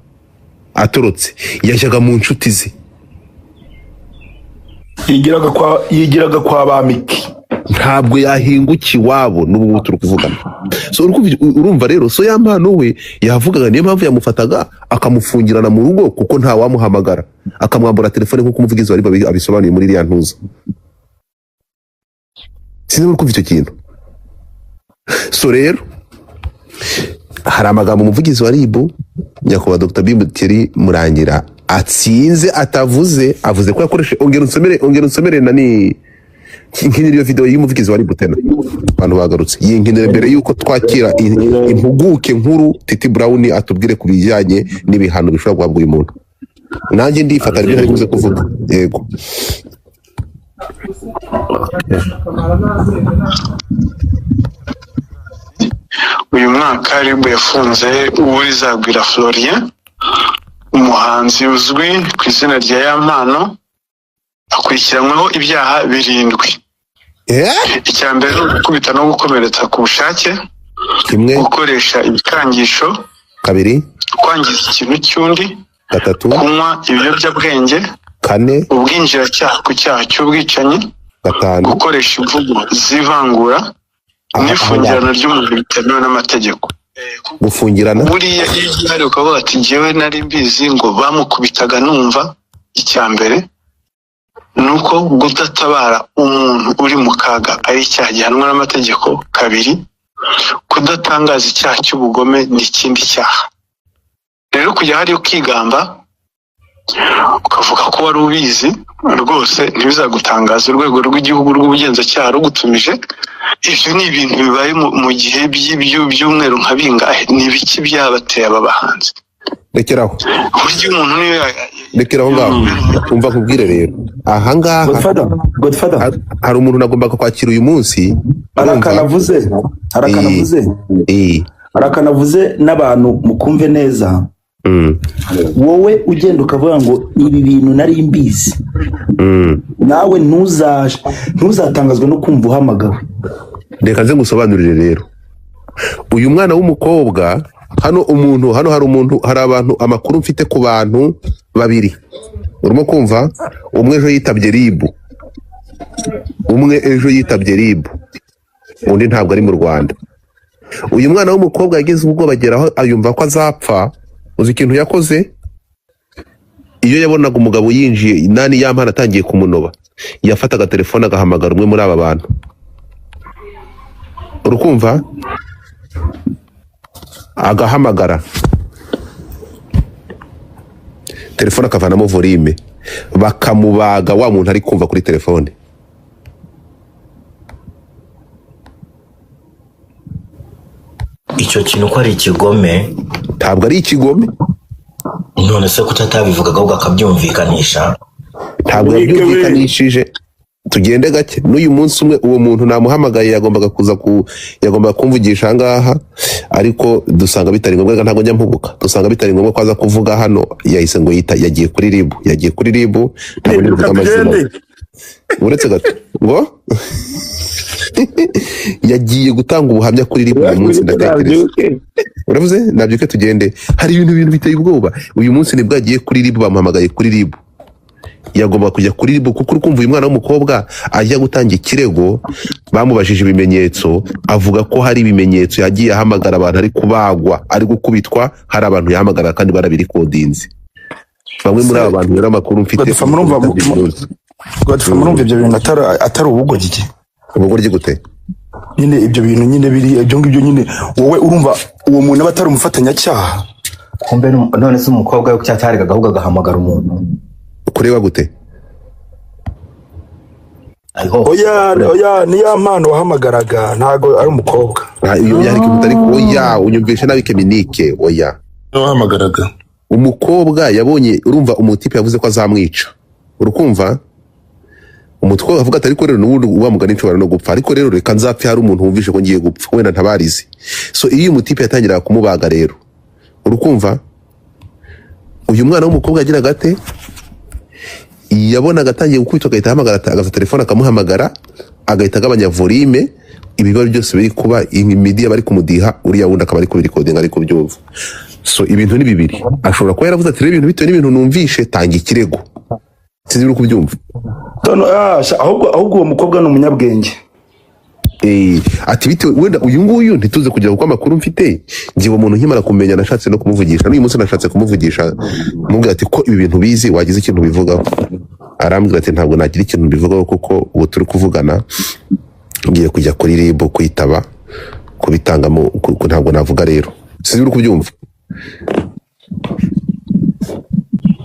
atorotse yajyaga mu nshuti ze, yigiraga kwa bamiki, ntabwo yahinguki wabo n'ubu turi kuvugana. So urumva rero, so ya mpano we yavugaga, niyo mpamvu yamufataga akamufungirana mu rugo kuko nta wamuhamagara, akamwambura telefone nk'uko umuvugizi wari abisobanuye muri iriya ntuza. Sinzi kumva icyo kintu. So rero hari amagambo umuvugizi wa RIB nyakubahwa Dr. Bimbuteri Murangira atsinze atavuze, avuze ko yakoreshe ongera unsomere nani nkiniriyo video y'umuvugizi wa Ributena abantu bagarutse yinkinire mbere yuko twakira impuguke nkuru Titi Brown atubwire ku bijyanye n'ibihano bishobora guhabwa uyu muntu. Nanjye ndifata ibyo nari kuvuga. Yego. Uyu mwaka RIB yafunze Uwizagwira Florien, umuhanzi uzwi ku izina rya Yampano, akurikiranyweho ibyaha 7. Icya mbere gukubita no gukomeretsa ku bushake, kimwe gukoresha ibikangisho, 2 kwangiza ikintu cy'undi, 3 kunywa ibiyobyabwenge, 4 ubwinjiracyaha ku cyaha cy'ubwicanyi, 5 gukoresha imvugo zivangura, n'ifungirana ry'umuntu bitemewe n'amategeko. Gufungirana buriya iyo hari ukavuga ati njyewe nari mbizi ngo bamukubitaga numva. Icya mbere nuko gudatabara umuntu uri mu kaga ari icyaha gihanwa n'amategeko. 2 kudatangaza icyaha cy'ubugome n'ikindi cyaha. Rero kujya hari ukigamba ukavuga ko wari ubizi rwose ntibizagutangaza urwego rw'igihugu rw'ubugenzacyaha rugutumije. Ibyo ni ibintu bibaye mu gihe by'umweru nka bingahe. Ni ibiki byabateye aba bahanzi? Rekeraho buryo umuntu niyo rekeraho ngaho umva kubwire rero aha ngaha Godfather hari umuntu nagombaga kwakira uyu munsi arakanavuze n'abantu mukumve neza. Wowe ugenda ukavuga ngo ibi bintu nari mbizi, nawe ntuzatangazwe no kumva uhamagawe. Reka nze ngusobanurire rero uyu mwana w'umukobwa hano hari abantu amakuru mfite ku bantu 2 urimo kumva. Umwe ejo yitabye RIB, undi ntabwo ari mu Rwanda. Uyu mwana w'umukobwa yageze ubwo bageraho ayumva ko azapfa. Uzi ikintu yakoze? Iyo yabonaga umugabo yinjiye nani Yampano atangiye kumunoba, yafataga telefone agahamagara umwe muri aba bantu. Urukumva? Agahamagara telefone akavanamo volume, bakamubaga wa muntu ari kumva kuri telefone. Icyo kintu ko ari ikigome? Ntabwo ari ikigome. None se kutatabivugaga ahubwo akabyumvikanisha? Ntabwo yabyumvikanishije. Tugende gake. N'uyu munsi umwe uwo muntu namuhamagaye yagombaga kumvugisha ngaha, ariko dusanga bitari ngombwa. Ntabwo njya mpubuka, dusanga bitari ngombwa ko aza kuvuga hano. Yahise ngo yagiye kuri RIB. Ntabwo nivuga amazina. Uretse gato ngo yagiye gutanga ubuhamya kuri RIB uyu munsi. Ndatekereza uravuze nabyuke tugende. Hari ibintu biteye ubwoba. Uyu munsi nibwo agiye kuri RIB, bamuhamagaye kuri RIB. Yagomba kujya kuri RIB kuko urukumva uyu mwana w'umukobwa ajya gutanga ikirego. Bamubajije ibimenyetso, avuga ko hari ibimenyetso yagiye ahamagara abantu ari kubagwa, ari gukubitwa. Hari abantu yahamagara kandi barabirikodinze. Bamwe muri aba bantu rero amakuru mfite murumva ibyo bintu atari ubugoryi. Ubugoryi gute? Nyine ibyo bintu nyine biri ibyo ngibyo nyine wowe urumva uwo muntu aba atari umufatanyacyaha. Kumbe none se umukobwa yo cyatarigaga ahubwo agahamagara umuntu kureba gute? Oya ni Yampano wahamagaraga, ntago ari umukobwa. Iyo yari kimutari oya unyumvisha nabi Keminike. Oya wahamagaraga umukobwa yabonye, urumva umutipe yavuze ko azamwica. Urukumva umutwe avuga atari ko rero n'ubundi wamugana inshobora no gupfa, ariko rero reka nzapfe hari umuntu wumvishe ko ngiye gupfa wenda ntabarizi. So iyo umutipe yatangira kumubaga rero, urukumva uyu mwana w'umukobwa agira gate yabona agatangiye gukubita, agahita ahamagara, agaza telefone akamuhamagara, agahita agabanya volume. Ibibazo byose biri kuba media bari kumudiha, uriya wundi akaba ari kubirekodinga ari kubyumva. So ibintu ni bibiri, ashobora kuba yaravuze ati ibintu bitewe n'ibintu numvishe tanga ikirego. Sinzi uri kubyumva. Ahubwo uwo mukobwa ni umunyabwenge. Ati bitewe wenda uyu nguyu ntituze kugira uko amakuru mfite. Ngiye umuntu nkimara kumenya nashatse no kumuvugisha. N'uyu munsi nashatse kumuvugisha, mubwira ati ko ibi bintu bizi wagize ikintu bivugaho. Arambwira ati ntabwo nagira ikintu bivugaho kuko ubu turi kuvugana ngiye kujya kuri RIB kwitaba kubitangamo, ntabwo navuga rero. Sinzi uri kubyumva.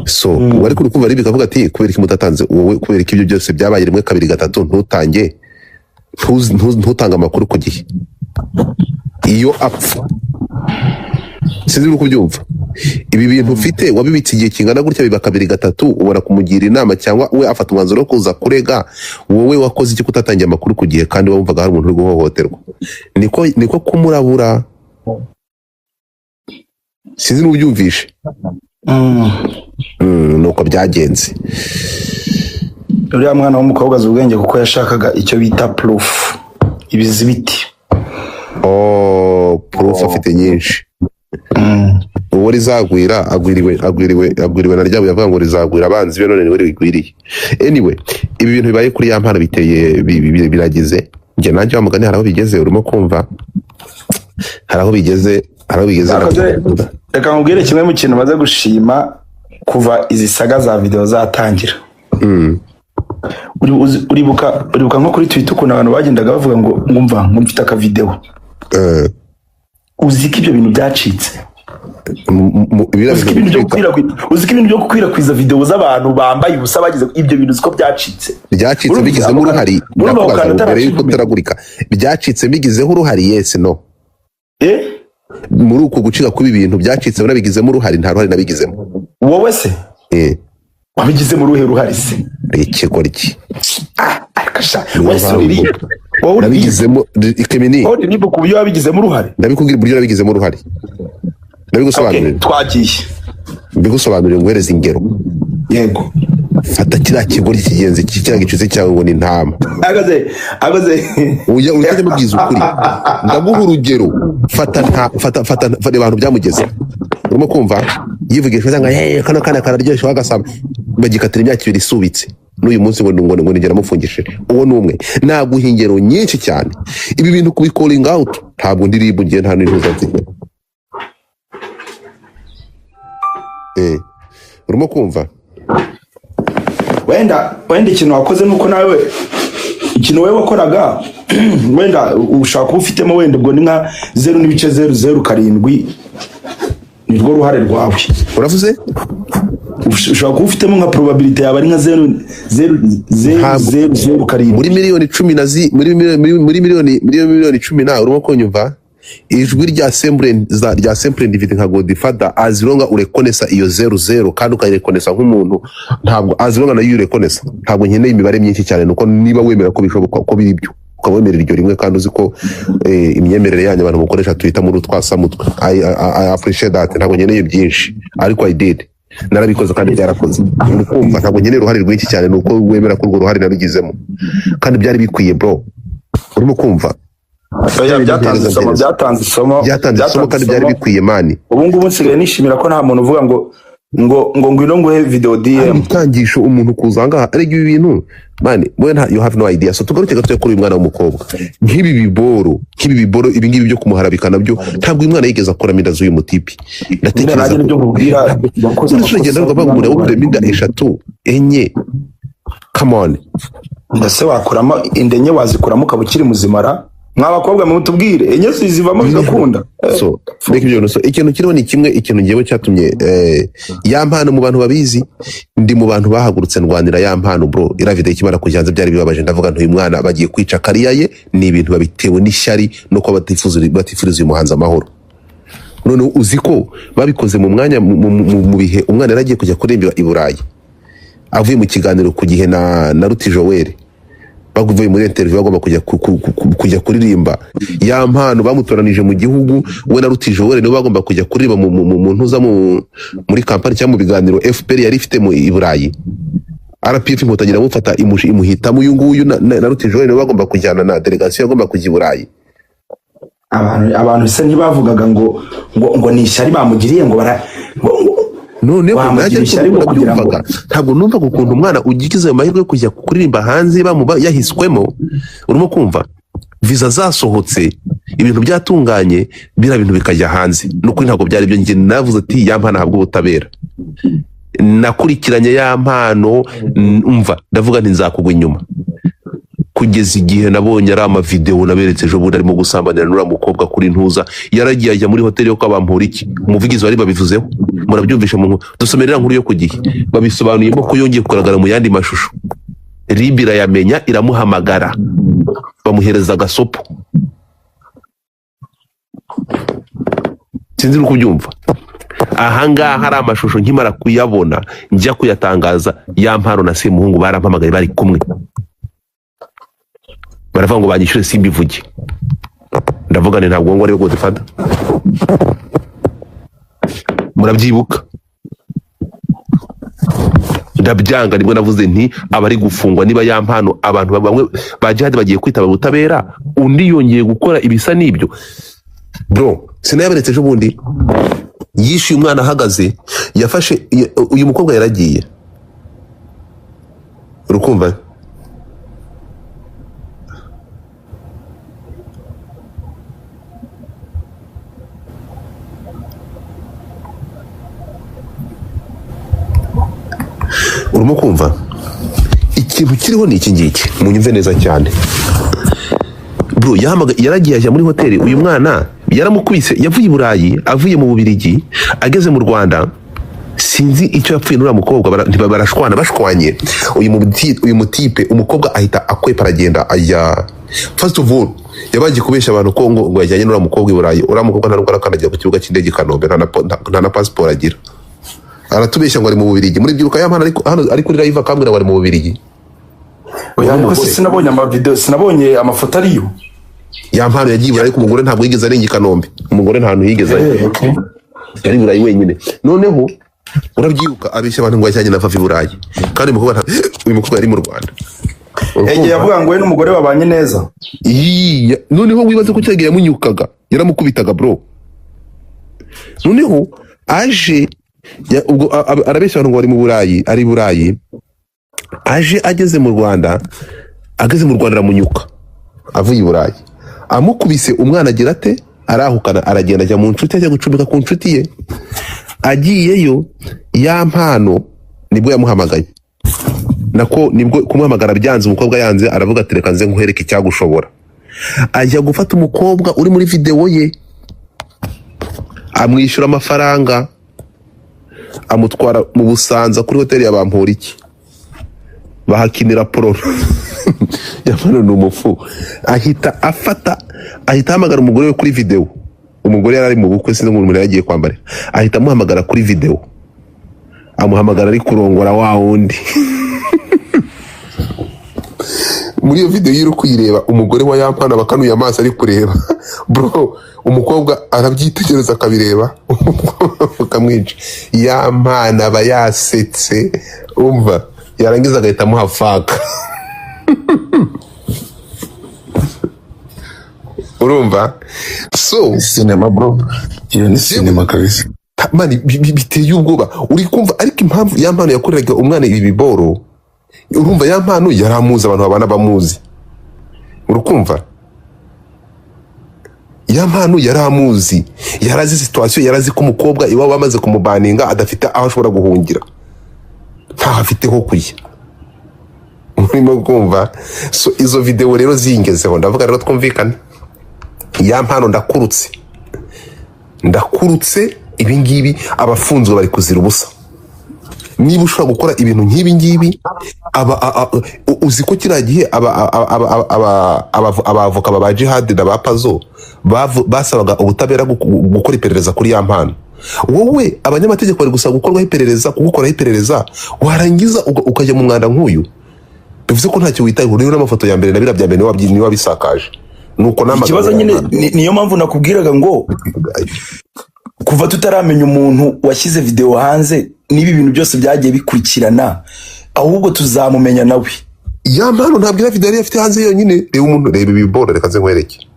so wari kuri kumva ribi kavuga ati kubera iki mutatanze wowe kubera iki ibyo byose byabaye rimwe kabiri gatatu ntutange ntutanga amakuru ku gihe iyo apfa sinzi uko byumva ibi bintu ufite wabibitse igihe kingana gutya biba kabiri gatatu ubona kumugira inama cyangwa we afata umwanzuro wo kuza kurega wowe wakoze iki kutatangiye amakuru ku gihe kandi wumvaga hari umuntu uri guhohoterwa niko kumurabura sinzi n'ubyumvishe nuko byagenze uriya mwana w'umukobwa azi ubwenge kuko yashakaga icyo bita proof ibizibiti proof afite nyinshi uwo rizagwira agwiriwe na ryabo yavuga ngo rizagwira abanzi be none niwe rigwiriye anyway ibi bintu bibaye kuri ya mpano biteye biragize njye nanjye wamugani hari aho bigeze urimo kumva hari aho bigeze reka nkubwire kimwe mu kintu maze gushima kuva izi saga za video zatangira uribuka nko kuri Twitter ukuntu abantu bagendaga bavuga ngo ngumva mfite aka video uzi ko ibyo bintu byacitse uzi ko ibintu byo gukwirakwiza video z'abantu bambaye ubusa bagize ibyo bintu uko byacitse bigizemo uruhari mbere yuko teragurika byacitse bigizeho uruhari yes no muri uko gucika kubi bintu byacitse nabigizemo uruhari nta ruhari nabigizemo wowe se wabigizemo uruhe ruhari se ikigoryi akasha wese uri nabigizemo ikemini niba ku byo wabigizemo uruhari ndabikubwira buryo nabigizemo uruhari nabigusobanurira twagiye mbigusobanurira nguhereza ingero yego fata kiriya kigoryi kigenzi kiriya gicuzi cyawe ngo ni intama agaze urikajya mubwiza ukuri ndaguha urugero fata abantu byamugeze urimo kumva yivugisha cyangwa kano kana kararyoshye wagasaba bagikatira imyaka 2 isubitse n'uyu munsi ngo nigera mufungishije uwo numwe naguha ingero nyinshi cyane ibi bintu kubi calling out ntabwo ndiribu ngiye nta n'intuza mfite urimo kumva wenda ikintu wakoze nuko nawe ikintu wowe wakoraga wenda ushaka kuba ufitemo wenda ubwo ni nka 0.007 nirwo ruhare rwawe uravuze ushaka kuba ufitemo nka probability yaba ari nka 0.007 muri miliyoni 10 muri miliyoni 10 na urimo kunyumva ijwi rya simple individu nka Godfather azironga urekonesa iyo 00 kandi ukayirekonesa nk'umuntu ntabwo azironga nayo urekonesa ntabwo nkeneye imibare myinshi cyane nuko niba wemera ko bishoboka ko biri byo ukabemera iryo rimwe kandi uzi ko imyemerere yanyu abantu mukoresha twita muri twasamutwe I appreciate that ntabwo nkeneye byinshi ariko I did narabikoze kandi byarakoze ukumva ntabwo nkeneye uruhare rwinshi cyane nuko wemera ko urwo ruhare narugizemo kandi byari bikwiye bro urimo kumva byatanze isomo kandi byari bikwiye mani ubu ngubu nsigaye nishimira ko nta muntu uvuga ngo ngwino nguhe video DM utangisha umuntu kuzanga arega ibi bintu mani we you have no idea so tugaruke gato kuri uyu mwana w'umukobwa nk'ibi biboro ibi ngibi byo kumuharabika nabyo ntabwo uyu mwana yigeze akora minda z'uyu mutipi ndatekereza ko nkubwira bakoze n'urugendo rw'abagura wo kure minda 3 enye come on ndase wakuramo indenye wazikuramo ukabukiri muzimara mwabakobwa mutubwire enye zivamo bigakunda so mbega ibyo so ikintu kiriho ni kimwe ikintu ngiyewe cyatumye ya mpano mu bantu babizi ndi mu bantu bahagurutse ndwanira ya mpano bro ira video ikimara kujanza byari bibabaje ndavuga ntuyu mwana bagiye kwica kariya ye ni ibintu babitewe n'ishyari no ko batifuriza uyu muhanzi amahoro none uzi ko babikoze mu mwanya mu bihe umwana yaragiye kujya kurimbira i Burayi avuye mu kiganiro ku gihe na Ruti Joel baguvuye muri interview bagomba kujya kuririmba ya mpano bamutoranije mu gihugu we na Ruti Joel nibo bagomba kujya kuririmba mu ntuza muri kampani cyangwa mu biganiro FPR yari ifite mu Burayi RPF inkotangira mufata imuhitamo uyu nguyu na Ruti Joel nibo bagomba kujyana na delegation yagomba kujya i Burayi abantu se ntibavugaga ngo ni ishyari bamugiriye ngo none nabyumvaga ntabwo numvaga ukuntu umwana ugize amahirwe yo kujya kuririmba hanze bamuba yahiswemo urimo kumva visa zasohotse ibintu byatunganye bira bintu bikajya hanze nukuri ntabwo byari byo nge navuze ati ya mpano habwo ubutabera nakurikiranye ya mpano umva ndavuga nti nzakugwa inyuma kugeza igihe nabonye ari amavideo naberetse ejo bundi arimo gusambanira n'uriya mukobwa kuri ntuza, yaragiye ajya muri hoteli yo kwa Bamporiki. Umuvugizi wari babivuzeho, murabyumvisha mu dusomerera nkuru yo ku Gihe, babisobanuyemo ko yongeye kugaragara mu yandi mashusho. RIB irayamenya, iramuhamagara, bamuhereza agasopo. Sinzi uko ubyumva. Ahangaha hari amashusho nkimara kuyabona njya kuyatangaza, ya Mparo na Semuhungu barampamagaye bari kumwe, baravuga ngo banyishyure simbivuge. Ndavuga nti ntabwo ngo ari Godfather, murabyibuka. Ndabyanga, nibwo navuze nti abari gufungwa niba ya Mpano abantu bamwe ba Jihad bagiye kwitaba ubutabera, undi yongeye gukora ibisa n'ibyo. Bro, sinayaberetse ejo bundi yishyuye umwana ahagaze, yafashe uyu mukobwa yaragiye, urukumva. Urimo kumva ikintu kiriho ni iki ngiki, munyumve neza cyane. Bro, yaragiye ajya muri hoteli, uyu mwana yaramukubise, yavuye i Burayi, avuye mu Bubiligi, ageze mu Rwanda, sinzi icyo yapfuye n'uriya mukobwa, barashwana, bashwanye. Uyu mutipe, umukobwa ahita akwepa aragenda ajya, first of all yabagiye kubesha abantu ko ngo yajyanye n'uriya mukobwa i Burayi. Uriya mukobwa nta nubwo arakandagira ku kibuga cy'indege i Kanombe, nta na passport agira. Aratubesha ngo ari mu Bubiligi. Muri byiruka ya Mpano ari kuri live akambwira ngo ari mu Bubiligi. Oya, ariko sinabonye amavideo, sinabonye amafoto ariyo. Ya Mpano yagiye i Burayi, ariko umugore ntabwo yigeze arenga i Kanombe. Umugore nta hantu yigeze ari. Yari i Burayi wenyine. Noneho urabyibuka abeshya abantu ngo yajyanye na Vavi i Burayi, kandi uyu mukobwa yari mu Rwanda. Yavuga ngo we n'umugore babanye neza. Noneho wibaze ko cyagiye yamunyukaga, yaramukubitaga bro. Noneho aje ubwo arabeshya abantu ngo ari mu Burayi, ari i Burayi. Aje ageze mu Rwanda aramunyuka, avuye i Burayi. Amukubise umwana agira ate, arahukana, aragenda ajya mu nshuti, ajya gucumbika ku nshuti ye. Agiyeyo ya Mpano nibwo yamuhamagaye, nako nibwo kumuhamagara byanze, umukobwa yanze, aravuga ati reka nze nkuhereke icyagushobora. Ajya gufata umukobwa uri muri video ye, amwishyura amafaranga, amutwara mu Busanza kuri hoteli ya Bamporiki, bahakinira poro. Yamano ni umufu. Ahita ahamagara umugore we kuri video. Umugore yari mu bukwe, sinzi ngo umuntu yagiye kwambara, ahita amuhamagara kuri video, amuhamagara ari kurongora wa wundi. Muri iyo video yiri kuyireba, umugore wa ya Mpano bakanuye amaso ari kureba. Bro, umukobwa arabyitegereza akabireba, ukamwica. Ya Mpano aba yasetse, umva, yarangiza agahita amuha faka. Urumva? So cinema bro, iyo ni cinema kabisa. Mani biteye ubwoba. Uri kumva ariko impamvu ya Mpano yakoreraga umwana ibi biboro, urumva ya Mpano yaramuzi, abantu babana bamuzi. Urukumva? Ya Mpano yaramuzi, yarazi situation, yarazi ko umukobwa iwabo bamaze kumubaninga, adafite aho ashobora guhungira, nta afite ho kujya. Urimo kumva? So izo video rero zingezeho, ndavuga rero twumvikane. Ya Mpano ndakurutse ibi ngibi, abafunzwe bari kuzira ubusa. Niba ushobora gukora ibintu nk'ibi ngibi, uzi ko kiriya gihe abavoka ba Jihad na ba Pazo basabaga ubutabera gukora iperereza kuri ya Mpano. Wowe abanyamategeko bari gusaba gukorwaho iperereza, warangiza ukajya mu mwanda nk'uyu. Bivuze ko ntacyo witayeho. Rero n'amafoto ya mbere na bya mbere ni wabisakaje. Nuko nama ikibazo nyine niyo mpamvu nakubwiraga ngo kuva tutaramenya umuntu washyize video hanze, niba ibintu byose byagiye bikurikirana, ahubwo tuzamumenya nawe. Ya Mpano ntabwo ira video yari afite hanze yonyine. Reba umuntu, reba ibiboro, reka nze nkwereke.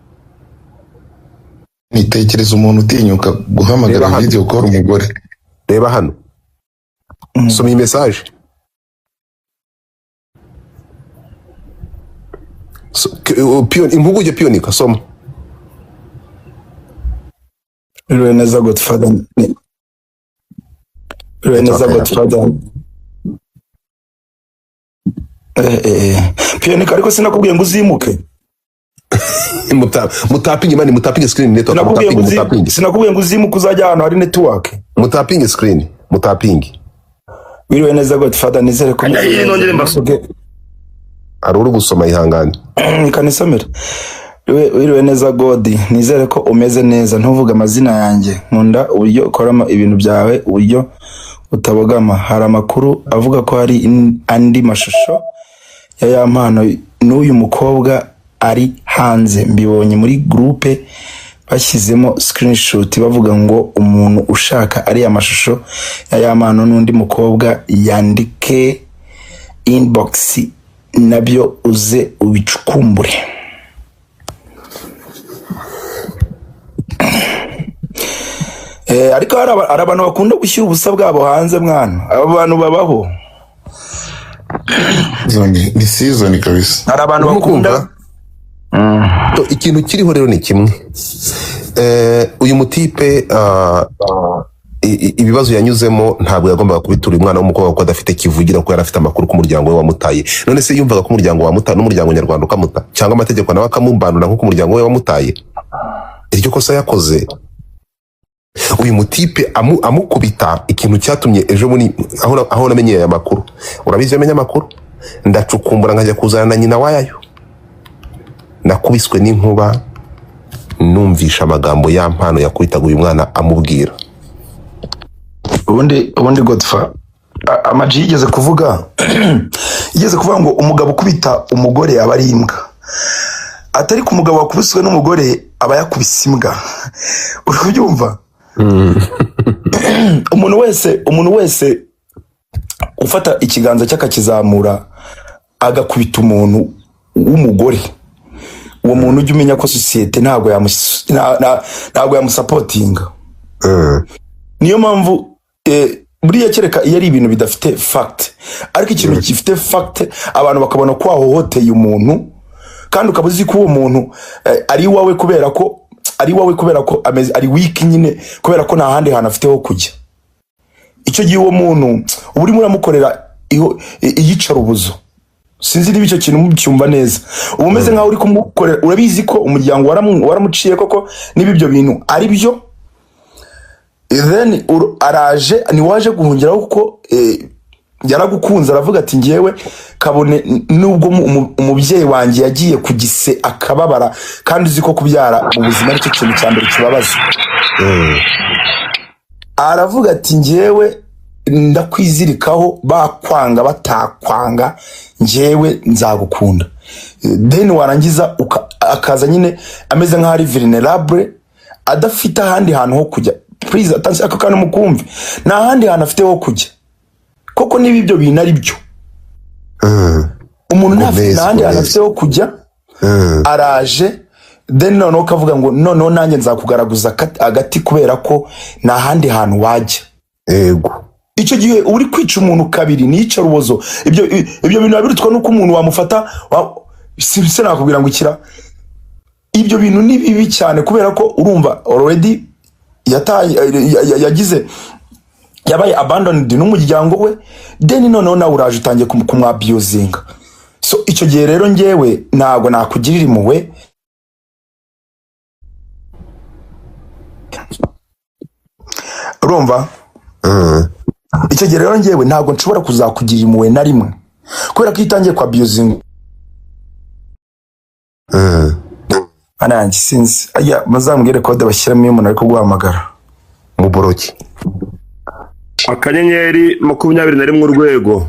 Nitekereza umuntu utinyuka guhamagara video call umugore. Reba hano, soma iyi message. Impuguke Pionika, soma. Reneza Godfather. Pionika ariko sinakubwiye ngo uzimuke. Mutapinge mani, mutapinge screen network, mutapinge. Sinakubwiye ngo uzimuke uzajya ahantu hari network. Mutapinge screen, mutapinge. Wiriwe neza Godfather, nizere ko nongere mbasuke. Ari uri gusoma ihangane. Kanisomera. Wiriwe neza God, nizere ko umeze neza, ntuvuga amazina yanjye. Nkunda uburyo ukorama ibintu byawe, uburyo utabogama. Hari amakuru avuga ko hari andi mashusho ya mpano n'uyu mukobwa ari hanze. Mbibonye muri groupe bashyizemo screenshot bavuga ngo umuntu ushaka ari amashusho ya mpano n'undi mukobwa yandike inbox nabyo uze ubicukumbure. Ariko hari abantu bakunda gushyira ubusa bwabo hanze mwana. Abo bantu babaho. Ni season kabisa. Hari abantu bakunda. Ikintu kiriho rero ni kimwe. Uyu mutipe ibibazo yanyuzemo ntabwo yagombaga kubitura umwana w'umukobwa ko adafite kivugira ko yarafite amakuru ku muryango we wamutaye. None se yumvaga ko umuryango wamutaye n'umuryango nyarwanda ukamuta cyangwa amategeko nawe akamumbanura nko ku muryango we wamutaye. Iryo kosa yakoze. Uyu mutipe amukubita ikintu cyatumye ejo muri aho namenye aya makuru. Urabizi yamenye amakuru? Ndacukumbura nkajya kuzana na nyina wayayo. Nakubiswe n'inkuba numvisha amagambo ya mpano yakwitaga uyu mwana amubwira. Ubundi Godfather Amaji yigeze kuvuga ngo umugabo ukubita umugore aba ari imbwa. Atari ku mugabo wakubiswe n'umugore aba yakubise imbwa. Uri kubyumva? Umuntu wese ufata ikiganza cy'akakizamura agakubita umuntu w'umugore, uwo muntu ujye umenya ko societe ntabwo yamusapotinga. Niyo mpamvu buriya kereka iyo ari ibintu bidafite fact, ariko ikintu gifite fact abantu bakabona ko ahohoteye umuntu kandi ukabuzi ko uwo muntu ari wawe kubera ko ameze ari weak nyine, kubera ko nta handi hantu afite ho kujya. Icyo gihe uwo muntu uri muramukorera iyicara ubuzo. Sinzi niba icyo kintu mucyumva neza. Umeze nkaho uri kumukorera, urabizi ko umuryango waramuciye koko niba ibyo bintu ari byo. Then araje ni waje guhungiraho kuko yaragukunze, aravuga ati ngewe kabone nubwo umubyeyi wanjye yagiye kugise akababara kandi uzi ko kubyara mu buzima ari cyo kintu cya mbere kibabaza. Aravuga ati ngewe ndakwizirikaho, bakwanga batakwanga ngewe nzagukunda. Then warangiza akaza nyine ameze nkaho ari vulnerable, adafite ahandi hantu ho kujya. Please attention ako kantu mukumve, nta handi hantu afite ho kujya koko niba ibyo bintu ari byo. Umuntu nta handi hantu afite ho kujya. Araje then noneho kavuga ngo noneho nanjye nzakugaraguza agati kubera ko nta handi hantu wajya. Yego, icyo gihe uri kwica umuntu kabiri nica rubozo. Ibyo bintu babirutwa nuko umuntu wamufata se nakubwira ngo ikira. Ibyo bintu ni bibi cyane kubera ko urumva already yabaye abandoned n'umuryango we, then noneho nawe uraje utangiye kumwabuzinga. So icyo gihe rero ngewe ntago nakugirira impuhwe. Urumva? Icyo gihe rero ngewe ntago nshobora kuzakugirira impuhwe na rimwe kubera ko itangiye kwa abusing. Ananjye sinzi aya mazambwire kode bashyiramo iyo umuntu ari kuguhamagara mu boroki. Akanyenyeri 21 urwego.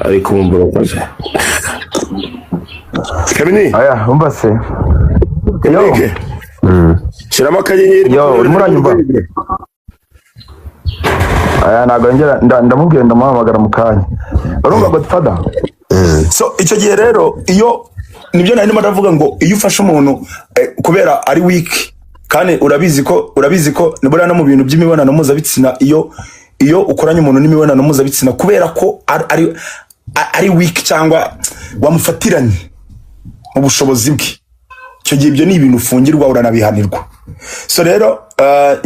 Ariko mborokaje. Kamini? Aya, umva se. Yo. Shiramo akanyenyeri. Yo, urimo uranyumva? Aya nago ngera ndamubwira ndamuhamagara mu kanya. Urumva Godfather? So icyo gihe rero iyo nibyo nari ndimo ndavuga ngo iyo ufashe umuntu kubera ari weak kandi urabizi ko nibura no mu bintu by'imibonano mpuzabitsina iyo ukoranye umuntu n'imibonano mpuzabitsina kubera ko ari weak cyangwa wamufatiranye mu bushobozi bwe icyo gihe ibyo ni ibintu ufungirwa uranabihanirwa. So rero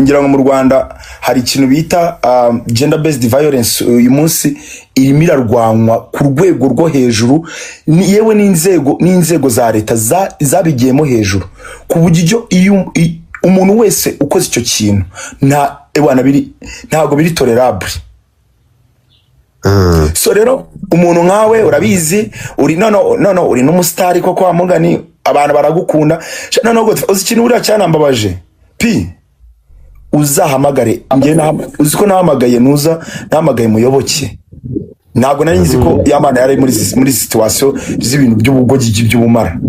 ngira ngo mu Rwanda hari ikintu bita gender based violence uyu munsi irimo irarwanwa ku rwego rwo hejuru, yewe n'inzego za leta zabigiyemo hejuru, ku buryo iyo umuntu wese ukoze icyo kintu ntabwo biri tolerable. So rero umuntu nkawe urabizi uri uri n'umusitari koko wa mugani, abantu baragukunda. Uzi ikintu buriya cyanambabaje uzahamagare uzi ko nahamagaye nahamagaye Muyoboke, ntabwo nari nzi ko Yamana yari muri situation z'ibintu by'ubugogi by'ubumara.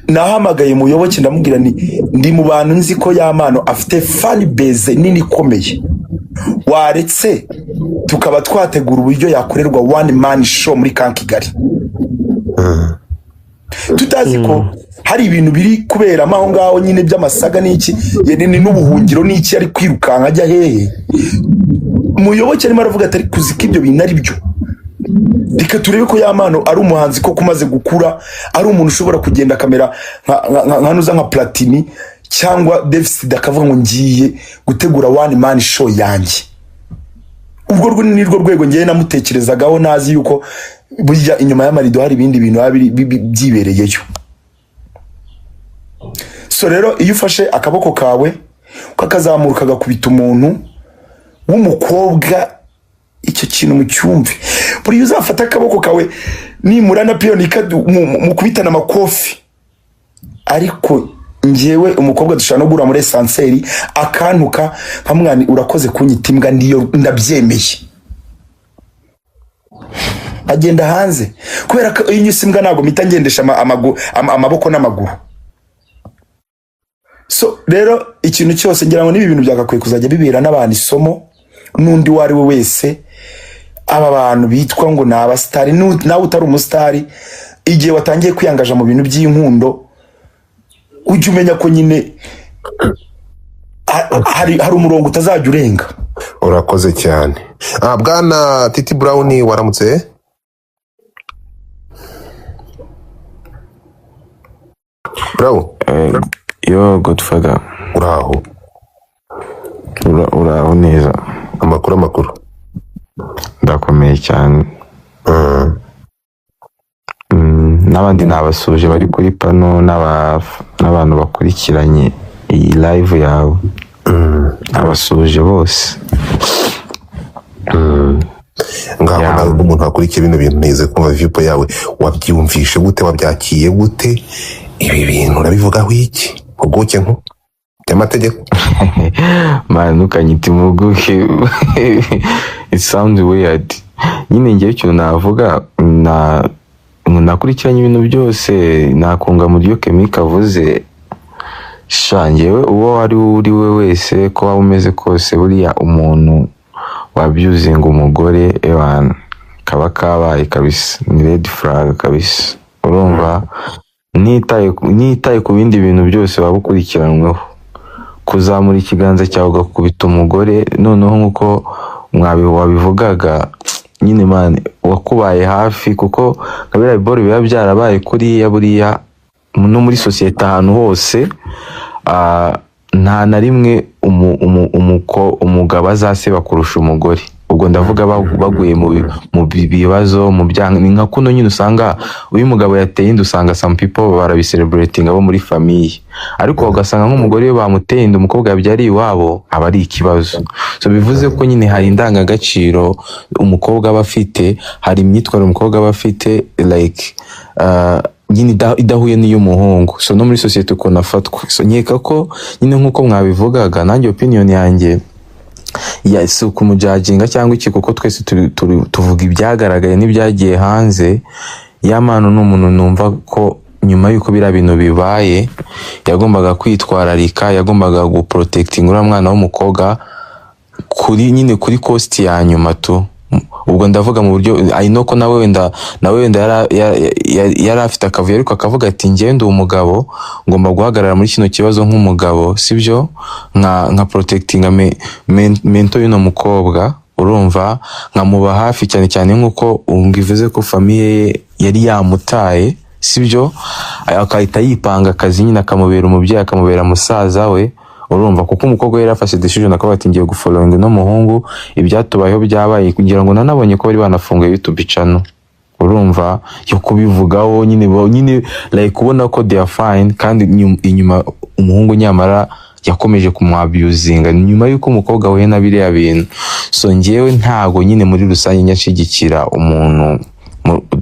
Nahamagaye Muyoboke ndamubwira ndi mu bantu nzi ko Yamana afite fan base nini ikomeye, waretse tukaba twategura uburyo yakorerwa one man show muri Kigali, tutazi ko hari ibintu biri kubera aho ngaho nyine by'amasaga n'iki n'ubuhungiro n'iki ari kwirukanka ajya hehe. Muyoboke arimo aravuga atari kuzi ko ibyo bintu ari byo. Reka turebe ko Yamana ari umuhanzi ko kumaze gukura, ari umuntu ushobora kugenda kamera nka Platini cyangwa David akavuga ngo ngiye gutegura one man show yanjye. Ubwo ni rwo rwego ngiye namutekerezagaho, nazi yuko burya inyuma y'amarido hari ibindi bintu byibereyeyo. So rero iyo ufashe akaboko kawe ukakazamuka gakubita umuntu w'umukobwa, icyo kintu mu cyumve. Buri uzafata akaboko kawe nimurana piyonika mu kubitana amakofi, ariko njyewe umukobwa dushana no gura muri esanseri akantuka nkamwani urakoze kunyita imbwa, ndiyo ndabyemeye, agenda hanze. Kubera ko iyo nyise imbwa ntago mpita ngendesha amaboko n'amaguru. So rero ikintu cyose ngira ngo nibi bintu byagakwiye kuzajya bibera n'abantu isomo, n'undi wari we wese. Aba bantu bitwa ngo naba star, nawe utari umustar, igihe watangiye kwiyangaja mu bintu by'inkundo, ujye umenya ko nyine hari umurongo utazajya urenga. Urakoze cyane. Bwana Titi Brown, waramutse? Bro, yo Godfather, uraho neza? Amakuru ndakomeye cyane. N'abandi nabasuje bari kuri pano n'abantu bakurikiranye iyi live yawe, abasuje bose. Ngaho umuntu akurikira bino bintu neze kumva viewpo yawe, wabyumvishe gute, wabyakiye gute? Ibi bintu urabivugaho iki? Uguke nko by'amategeko? Man, ukanyita muguke. It sounds weird. Nyine ngiye cyo navuga nakurikiranye ibintu byose, nakunga mu ryo Kemika avuze. Shangewe uwo wari uri we wese ko waba umeze kose, buriya umuntu wabyuze ngo umugore ewana kaba kabaye kabisa, ni red flag kabisa. Urumva nitaye ku bindi bintu byose waba ukurikiranweho, kuzamura ikiganza cyawe ugakubita umugore, noneho nkuko wabivugaga nyine man wakubaye hafi, kuko kabira iboro biba byarabaye kuri buriya no muri societe ahantu hose. Nta na rimwe umugabo azaseba kurusha umugore. Ubwo ndavuga baguye mu bibazo mu byanga, ni nka kuno nyine usanga uyu mugabo yateye inda, usanga some people barabicelebrating abo muri famille, ariko ugasanga nk'umugore we bamuteye inda, umukobwa yabyariye iwabo, aba ari ikibazo. So bivuze ko nyine hari indangagaciro umukobwa aba afite, hari imyitwarire umukobwa aba afite like nyine idahuye n'iy'umuhungu. So no muri societe uko nafatwa. So nkeka ko nyine nkuko mwabivugaga, nanjye opinion yanjye si ukumujajinga cyangwa iki, kuko twese tuvuga ibyagaragaye n'ibyagiye hanze. Yamana ni umuntu numva ko nyuma y'uko biriya bintu bibaye yagombaga kwitwararika, yagombaga guprotecting uriya mwana w'umukobwa kuri cost ya nyuma tu. Ubwo ndavuga mu buryo I know ko nawe wenda yari afite akavuyo, ariko akavuga ati ngende umugabo ngomba guhagarara muri kino kibazo nk'umugabo, sibyo nka protecting mental y'uno mukobwa. Urumva nkamuba hafi cyane cyane nkuko umbivuze ko famille yari yamutaye, sibyo, akahita yipanga akazi nyine akamubera umubyeyi akamubera musaza we, urumva, kuko umukobwa yari afashe decision akavuga ati ngiye gufollowing no muhungu, ibyatubayeho byabaye, kugira ngo nanabonye ko bari banafunguye YouTube channel, urumva, yo kubivugaho nyine like kubona ko they are fine, kandi inyuma umuhungu nyamara yakomeje kumwabuzinga nyuma yuko umukobwa we na biriya bintu. So ngewe ntago nyine muri rusange nyashigikira umuntu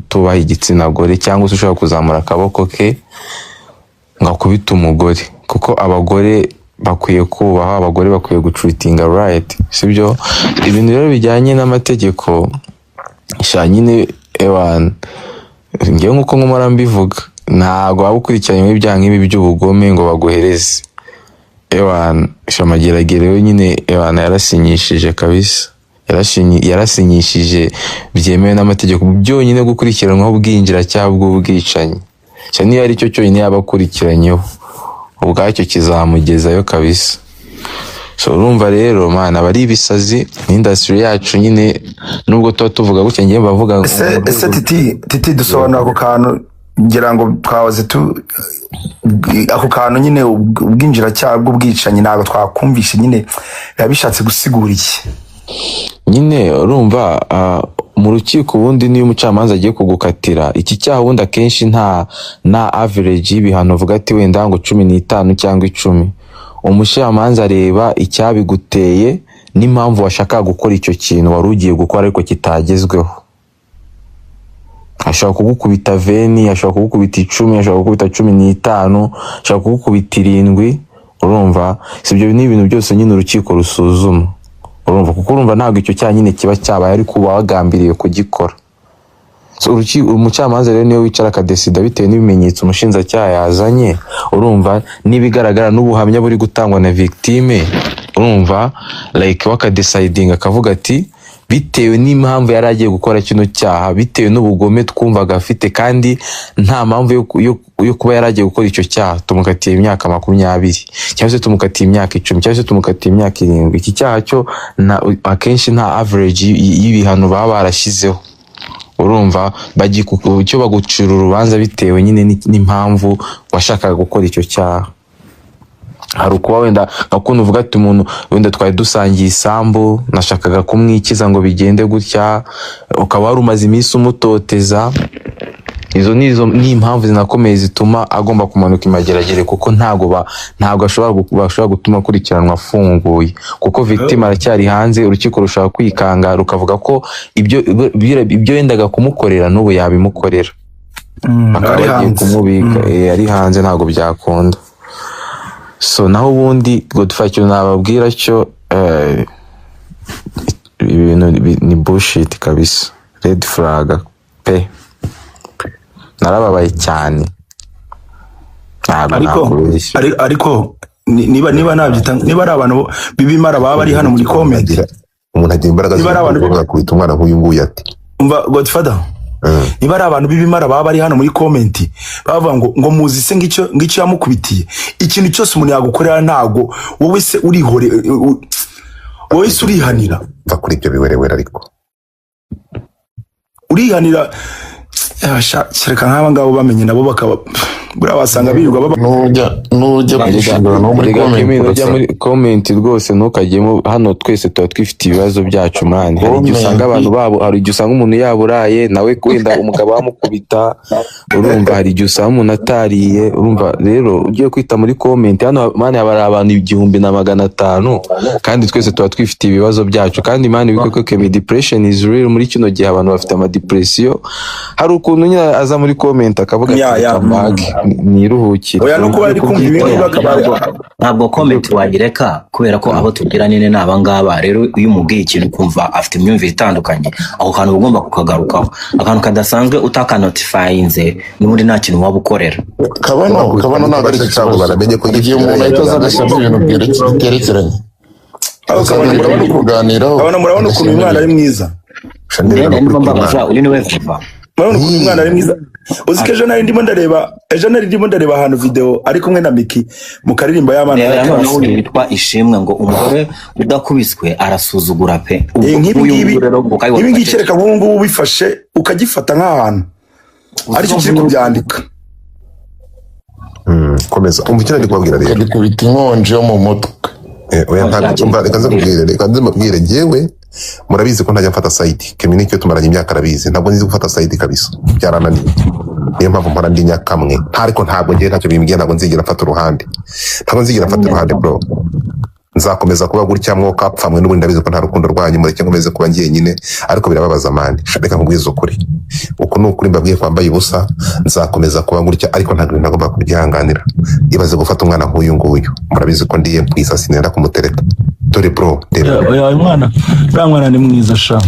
tubaha igitsina gore cyangwa se ushobora kuzamura akaboko ke ngakubita umugore, kuko abagore bakwiye kubaha, abagore bakwiye gutritinga right, sibyo. Ibintu rero bijyanye n'amategeko sha nyine ewan, ngewe nkuko nkumara mbivuga, ntago wabukurikiranye ibyaha nk'ibi by'ubugome ngo baguhereze. Ewan Shamageragere we nyine ewan yarasinyishije kabisa, yarasinyishije byemewe n'amategeko byonyine gukurikiranwaho ubwinjiracyaha bw'ubwicanyi, cyane niyo ari cyo cyonyine yabakurikiranyeho ubwacyo kizamugezayo kabisa. So urumva rero mana bari ibisazi industry yacu nyine, nubwo tuba tuvuga gutya ngiye bavuga ese titi dusobanura ako kantu ngira ngo twawaze ako kantu nyine ubwinjiracyaha bw'ubwicanyi ntabwo twakumvishe nyine yabishatse gusigura iki nyine. Urumva mu rukiko ubundi niyo umucamanza agiye kugukatira iki cyaha ubundi akenshi nta average y'ibihano uvuga ati wenda ngo 15 cyangwa 10. Umucamanza areba icyabiguteye n'impamvu washaka gukora icyo kintu wari ugiye gukora ariko kitagezweho. Ashobora kugukubita 20, ashobora kugukubita 10, ashobora kugukubita 15, ashobora kugukubita 7, urumva. Sibyo ni ibintu byose nyine urukiko rusuzuma, urumva, kuko urumva ntabwo icyo cyaha nyine kiba cyabaye ariko uba wagambiriye kugikora. So umucamanza rero niyo wicara akadesida bitewe n'ibimenyetso umushinjacyaha yazanye, urumva, nibigaragara n'ubuhamya buri gutangwa na victime, urumva, like wakadeciding akavuga ati bitewe n'impamvu yari agiye gukora kino cyaha, bitewe n'ubugome twumvaga afite kandi nta mpamvu yo kuba yari agiye gukora icyo cyaha, tumukatiye imyaka 20 cyangwa se tumukatiye imyaka 10 cyangwa se tumukatiye imyaka 7. Iki cyaha cyo akenshi nta average y'ibihano baba barashyizeho, urumva, cyo bagucira urubanza bitewe nyine n'impamvu washakaga gukora icyo cyaha. Hari ukuba wenda gakundi uvuga ati umuntu wenda twari dusangiye isambu nashakaga kumwikiza ngo bigende gutya, ukaba wari umaze iminsi umutoteza. Izo ni impamvu zinakomeye zituma agomba kumanuka imageragere, kuko ntago ashobora gutuma akurikiranwa afunguye, kuko victime aracyari hanze. Urukiko rushaka kwikanga rukavuga ko ibyo yendaga kumukorera n'ubu yabimukorera, akaba yagiye kumubika ari hanze, ntago byakunda. So naho ubundi Godfrey cyo nababwira cyo ibintu ni bullshit kabisa, red flag pe. Narababaye cyane. Ariko niba nabyita, niba ari abantu bibimara baba bari hano muri comment, umuntu agira imbaraga zo kwita umwana nk'uyu nguyu ati umva Godfather, niba ari abantu bibimara baba bari hano muri comment bavuga ngo muzi se ngicyo yamukubitiye, ikintu cyose umuntu yagukorera ntago wowe se urihore, wowe se urihanira va kuri ibyo biwerewera, ariko urihanira. Shaka nk'aba ngabo bamenye nabo bakaba buriya wasanga birirwa baba nujya kwishingura no muri comment rwose ntukajyemo. Hano twese tuba twifite ibibazo byacu mani. Hari igihe usanga abantu babo, hari igihe usanga umuntu yaburaye nawe wenda umugabo wamukubita, urumva, hari igihe usanga umuntu atariye, urumva. Rero ugiye kwita muri comment hano mani habari abantu 1500 kandi twese tuba twifite ibibazo byacu, kandi mani bikoko depression is real muri kino gihe. Abantu bafite ama depression, hari ukuntu nyine aza muri comment akavuga niruhukire. Oya no kuba ari kumva ibintu bakaba ntabwo comment wagireka, kubera ko abo tubwira nene nabangaba. Rero uyu mubwiye ikintu kumva afite imyumvire itandukanye, aho kantu ugomba kukagarukaho. Akantu kadasanzwe utaka-notifyinze n'ubundi nta kintu waba ukorera. Kabano ntabwo ari cyangwa baramenye ko igihe umuntu ahita azagashyira ibintu byerekeranye. Aho kabano murabona kuganiraho, abana murabona ukuntu umwana ari mwiza. Ndimo mbabaza uri niwe vuba. Murabona ukuntu umwana ari mwiza. Uzike ejo nari ndimo ndareba ahantu video ari kumwe na Miki mu karirimbo y'abana y'abantu witwa Ishimwe ngo umugore udakubiswe arasuzugura pe. Nk'ibi ngibi kereka nk'ubu bifashe ukagifata nk'ahantu aricyo kiri kubyandika. Komeza umva icyo ndi kubabwira rero Ikadukubita inkonji yo mu mutwe. Oya ntabwo reka nze mubwire njyewe murabizi ko ntajya mfata side Kemi nicyo tumaranye imyaka arabizi ntabwo nzi gufata side kabisa byarananiye niyo mpamvu mpora ndi nyakamwe ariko ntabwo ngiye ntacyo bimbwiye ntabwo nzigira mfata uruhande bro nzakomeza kuba gutya mwoka apfamwe n'ubundi ndabizi ko nta rukundo rwanyu mureke nkomeze kuba ngiye nyine ariko birababaza mani reka nkubwize ukuri uko ni ukuri mbabwiye kwambaye ubusa nzakomeza kuba gutya ariko ntabwo nagomba kubyihanganira ibaze gufata umwana nk'uyu nguyu murabizi ko ndiye kwisasi nenda kumutereta dore bro oya mwana ni mwiza sha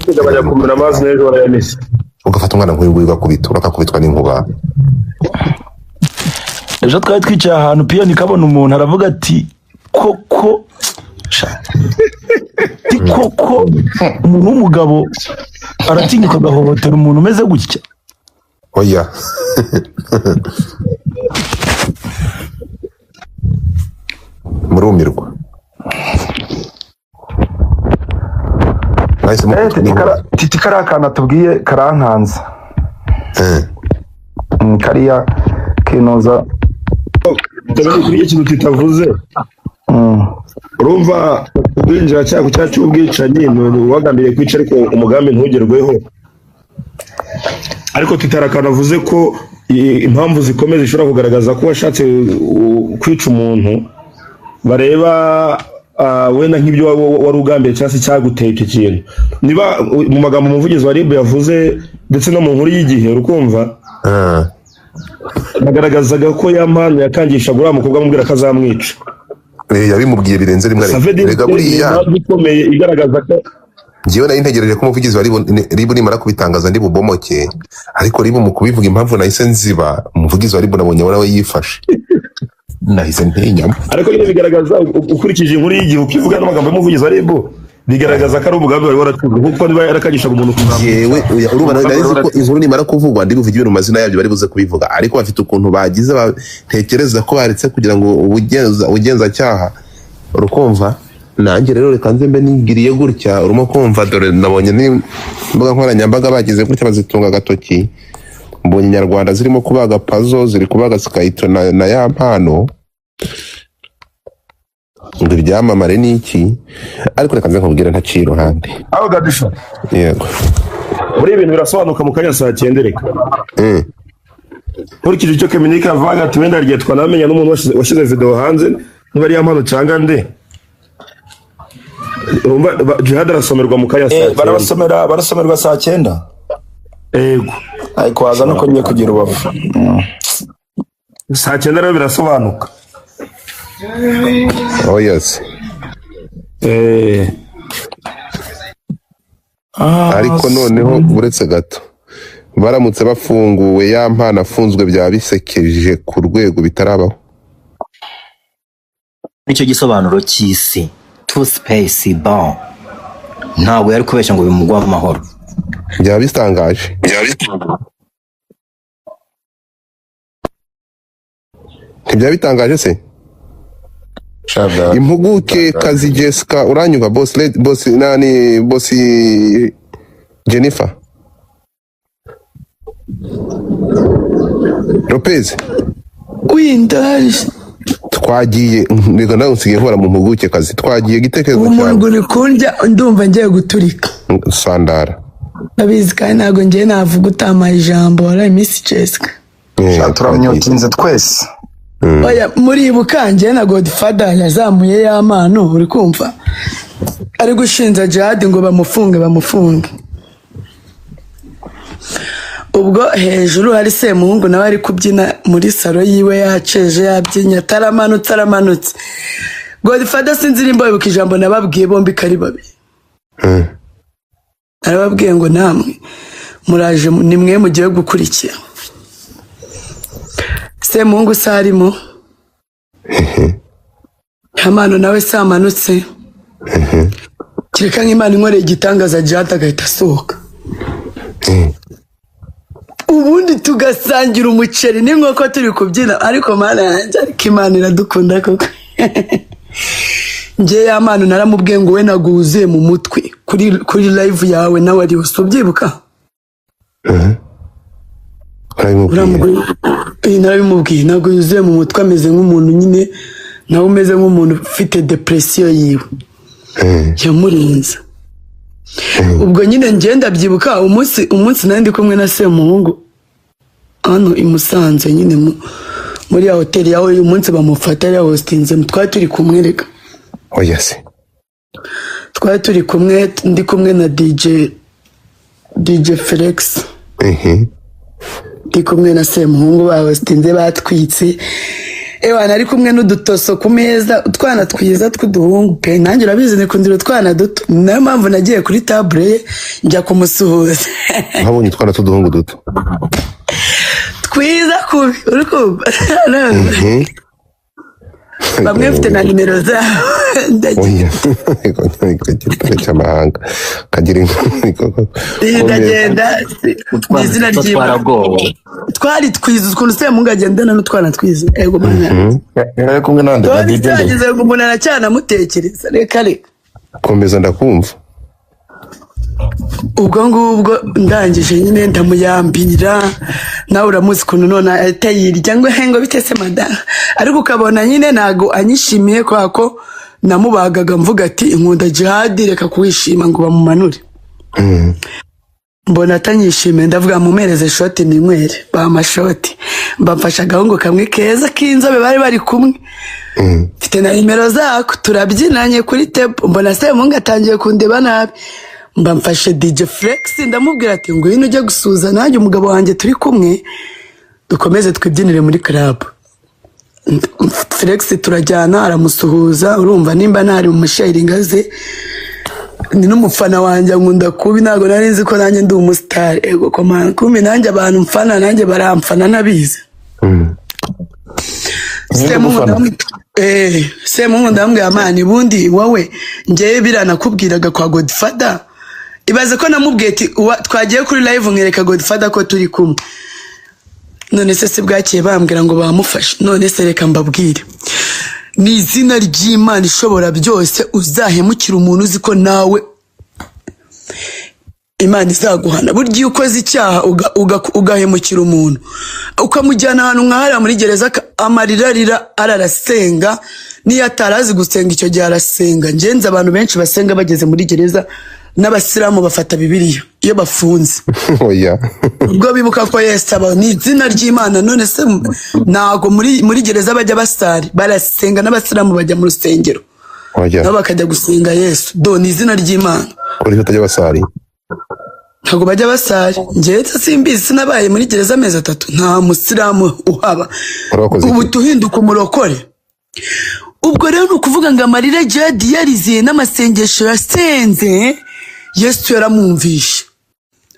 kugabanya kumena amazi n'ejo barayamese ugafata umwana nk'uyu nguyu ukakubitwa n'inkuba. Ejo twari twicaye ahantu piyo nikabona umuntu aravuga ati koko umuntu w'umugabo aratinyuka agahohotera umuntu umeze gutya. Oya murumirwa titi kariya kantu atubwiye karankanze kariya kinoza kuri ikintu titavuze urumva ubwinjira cyangwa cyacu cy'ubwicanyi wagambiriye kwica ariko umugambi ntugerweho ariko titarakana avuze ko impamvu zikomeye zishobora kugaragaza ko washatse kwica umuntu bareba wenda nk'ibyo wari ugambiye cyangwa se cyaguteye icyo kintu niba mu magambo umuvugizi wa RIB yavuze ndetse no mu nkuru y'igihe urukumva nagaragazaga ko yampano yakangisha gura mukobwa amubwira ko azamwica yabimubwiye birenze rimwe rega buriya bikomeye igaragaza ko ngiye nari ntegereje ko umuvugizi wa RIB nimara kubitangaza ndi bubomoke ariko RIB mu kubivuga impamvu nahise nziba umuvugizi wa RIB nabonye we yifashe nahise ntinyama ariko nyine bigaragaza ukurikije inkuru y'igihe ukivuga n'amagambo y'umuvugizi wa RIB bigaragaza ko ari umugambi wari waratunze kuko niba yarakagishaga umuntu kuzamuka yewe urubana ndazi ko inkuru nimara kuvugwa ndi buvuge ibintu mazina yabyo bari buze kubivuga ariko bafite ukuntu bagize batekereza ko baretse kugira ngo ubugenzacyaha urukumva nanjye rero reka nze mbe nigiriye gutya urimo kumva dore nabonye n'imbuga nkoranyambaga bagize gutya bazitunga agatoki mbonye Nyarwanda zirimo kubaga puzzle ziri kubaga Skyto na ya mpano ngo ibyamamare n'iki ariko reka nze nkubwire ntaciye iruhande aho gadisha yego muri ibintu birasobanuka mu kanya saa 9 reka nkurikije icyo Keminika avuga ati wenda rigiye twanamenya n'umuntu washyize video hanze niba ari ya mpano cyangwa nde Jihad arasomerwa mu kanya saa 9 barasomerwa saa 9 yego ariko waza no konye kugira ubavu saa 9 rero birasobanuka. Oh yes. Ariko noneho uretse gato baramutse bafunguwe ya mpana afunzwe byaba bisekeje ku rwego bitarabaho. Nicyo gisobanuro cy'isi two space bon ntabwo yari kubeshya ngo bimugwa amahoro. Byaba bitangaje. Byaba bitangaje se? Impuguke Kazi Jessica uranyumva boss Jennifer Lopez Windari twagiye niga nawe usigaye hora mu mpuguke Kazi twagiye gitekerezo cyane umuntu uri kunjya ndumva ngiye guturika Sandara abizi kandi ntago ngiye navuga utamaye ijambo wala Miss Jessica turamyotinze twese. Oya muribuka njye na Godfather yazamuye ya mpano uri kumva ari gushinja Jihad ngo bamufunge ubwo hejuru hari Semuhungu nawe ari kubyina muri salo yiwe yaceje yabyinya taramanutse Godfather sinzirimbo yibuka ijambo nababwiye bombi kari babi arababwiye ngo namwe muraje nimwe mugiye gukurikira Semuhungu sarimo Hamano nawe samanutse kireka nk'Imana inkoreye igitangaza Jihad agahita asohoka ubundi tugasangira umuceri n'inkoko turi kubyina ariko mana yanjye ariko Imana iradukunda koko njye ya mpano naramubwiye ngo we naguzuye mu mutwe kuri live yawe nawe ari usubyibuka narabimubwiye ntabwo yuzuye mu mutwe ameze nk'umuntu nyine nawe umeze nk'umuntu ufite depresiyo yiwe yamurinze ubwo nyine ngenda byibuka umunsi nari ndi kumwe na Semuhungu hano i Musanze nyine muri ya hoteli yaho uyu munsi bamufata ya hostinze twari turi kumwe reka oya se twari turi kumwe ndi kumwe na DJ Felix ndi kumwe na Semuhungu ba hostinze batwitse nari kumwe n'udutoso ku meza utwana twiza tw'uduhungu pe nanjye urabizi nikundira utwana duto niyo mpamvu nagiye kuri table njya kumusuhuza habonye utwana tw'uduhungu duto twiza kubi uri kumva bamwe mfite na nimero zabo cy'amahanga kagira ndagenda izina ry'Imana twari twiza ukuntu Semuhungu agendana n'utwana twiza ego mana yari kumwe nande na DJ ndagize ngo umuntu aracyanamutekereza reka komeza ndakumva ubwo ngubwo ndangije nyine ndamuyambira nawe uramuzi ukuntu none atayirya ngo bitese madara ariko ukabona nyine ntago anyishimiye kwa ko namubagaga mvuga ati inkunda jihadi reka kuwishima ngo bamumanure mbona atanyishimiye ndavuga mumereze shoti ninywere bamashoti mbamfasha agahungu kamwe keza k'inzobe bari kumwe mfite na nimero zako turabyinanye kuri tepo mbona Semuhungu atangiye kundeba nabi mbamfashe DJ Flex ndamubwira ati ngwino ujye gusuza nanjye umugabo wanjye turi kumwe dukomeze twibyinire muri club Flex turajyana aramusuhuza urumva nimba ntari mu mashayiringa ze ni n'umufana wanjye nkunda kubi ntago nari nzi ko nanjye ndi umustar ego komana kumbe nanjye abantu mfana nanjye baramfana nabizi Semuhungu ndambwira amani bundi wowe njyewe biranakubwiraga kwa Godfather ibaze ko namubwiye ati twagiye kuri live nkereka Godfather ko turi kumwe none se bwakiye bambwira ngo bamufashe none se reka mbabwire ni izina ry'Imana ishobora byose uzahemukira umuntu uzi ko nawe Imana izaguhana burya iyo ukoze icyaha ugahemukira umuntu ukamujyana ahantu nk'ahariya muri gereza amarira arira ararasenga niyo atarazi gusenga icyo gihe arasenga ngenzi abantu benshi basenga bageze muri gereza n'abasilamu bafata Bibiliya iyo bafunze ubwo bibuka ko Yesu aba ni izina ry'Imana none se ntago muri gereza bajya basari barasenga n'abasilamu bajya mu rusengero nabo bakajya gusenga Yesu ni izina ry'Imana kuri batajya basari ntago bajya basari njyewe simbizi sinabaye muri gereza amezi 3 nta musilamu uhaba ubu tuhinduka umurokore ubwo rero nukuvuga ngo amarira Jihadi yariziye n'amasengesho yasenze Yesu yaramwumvishe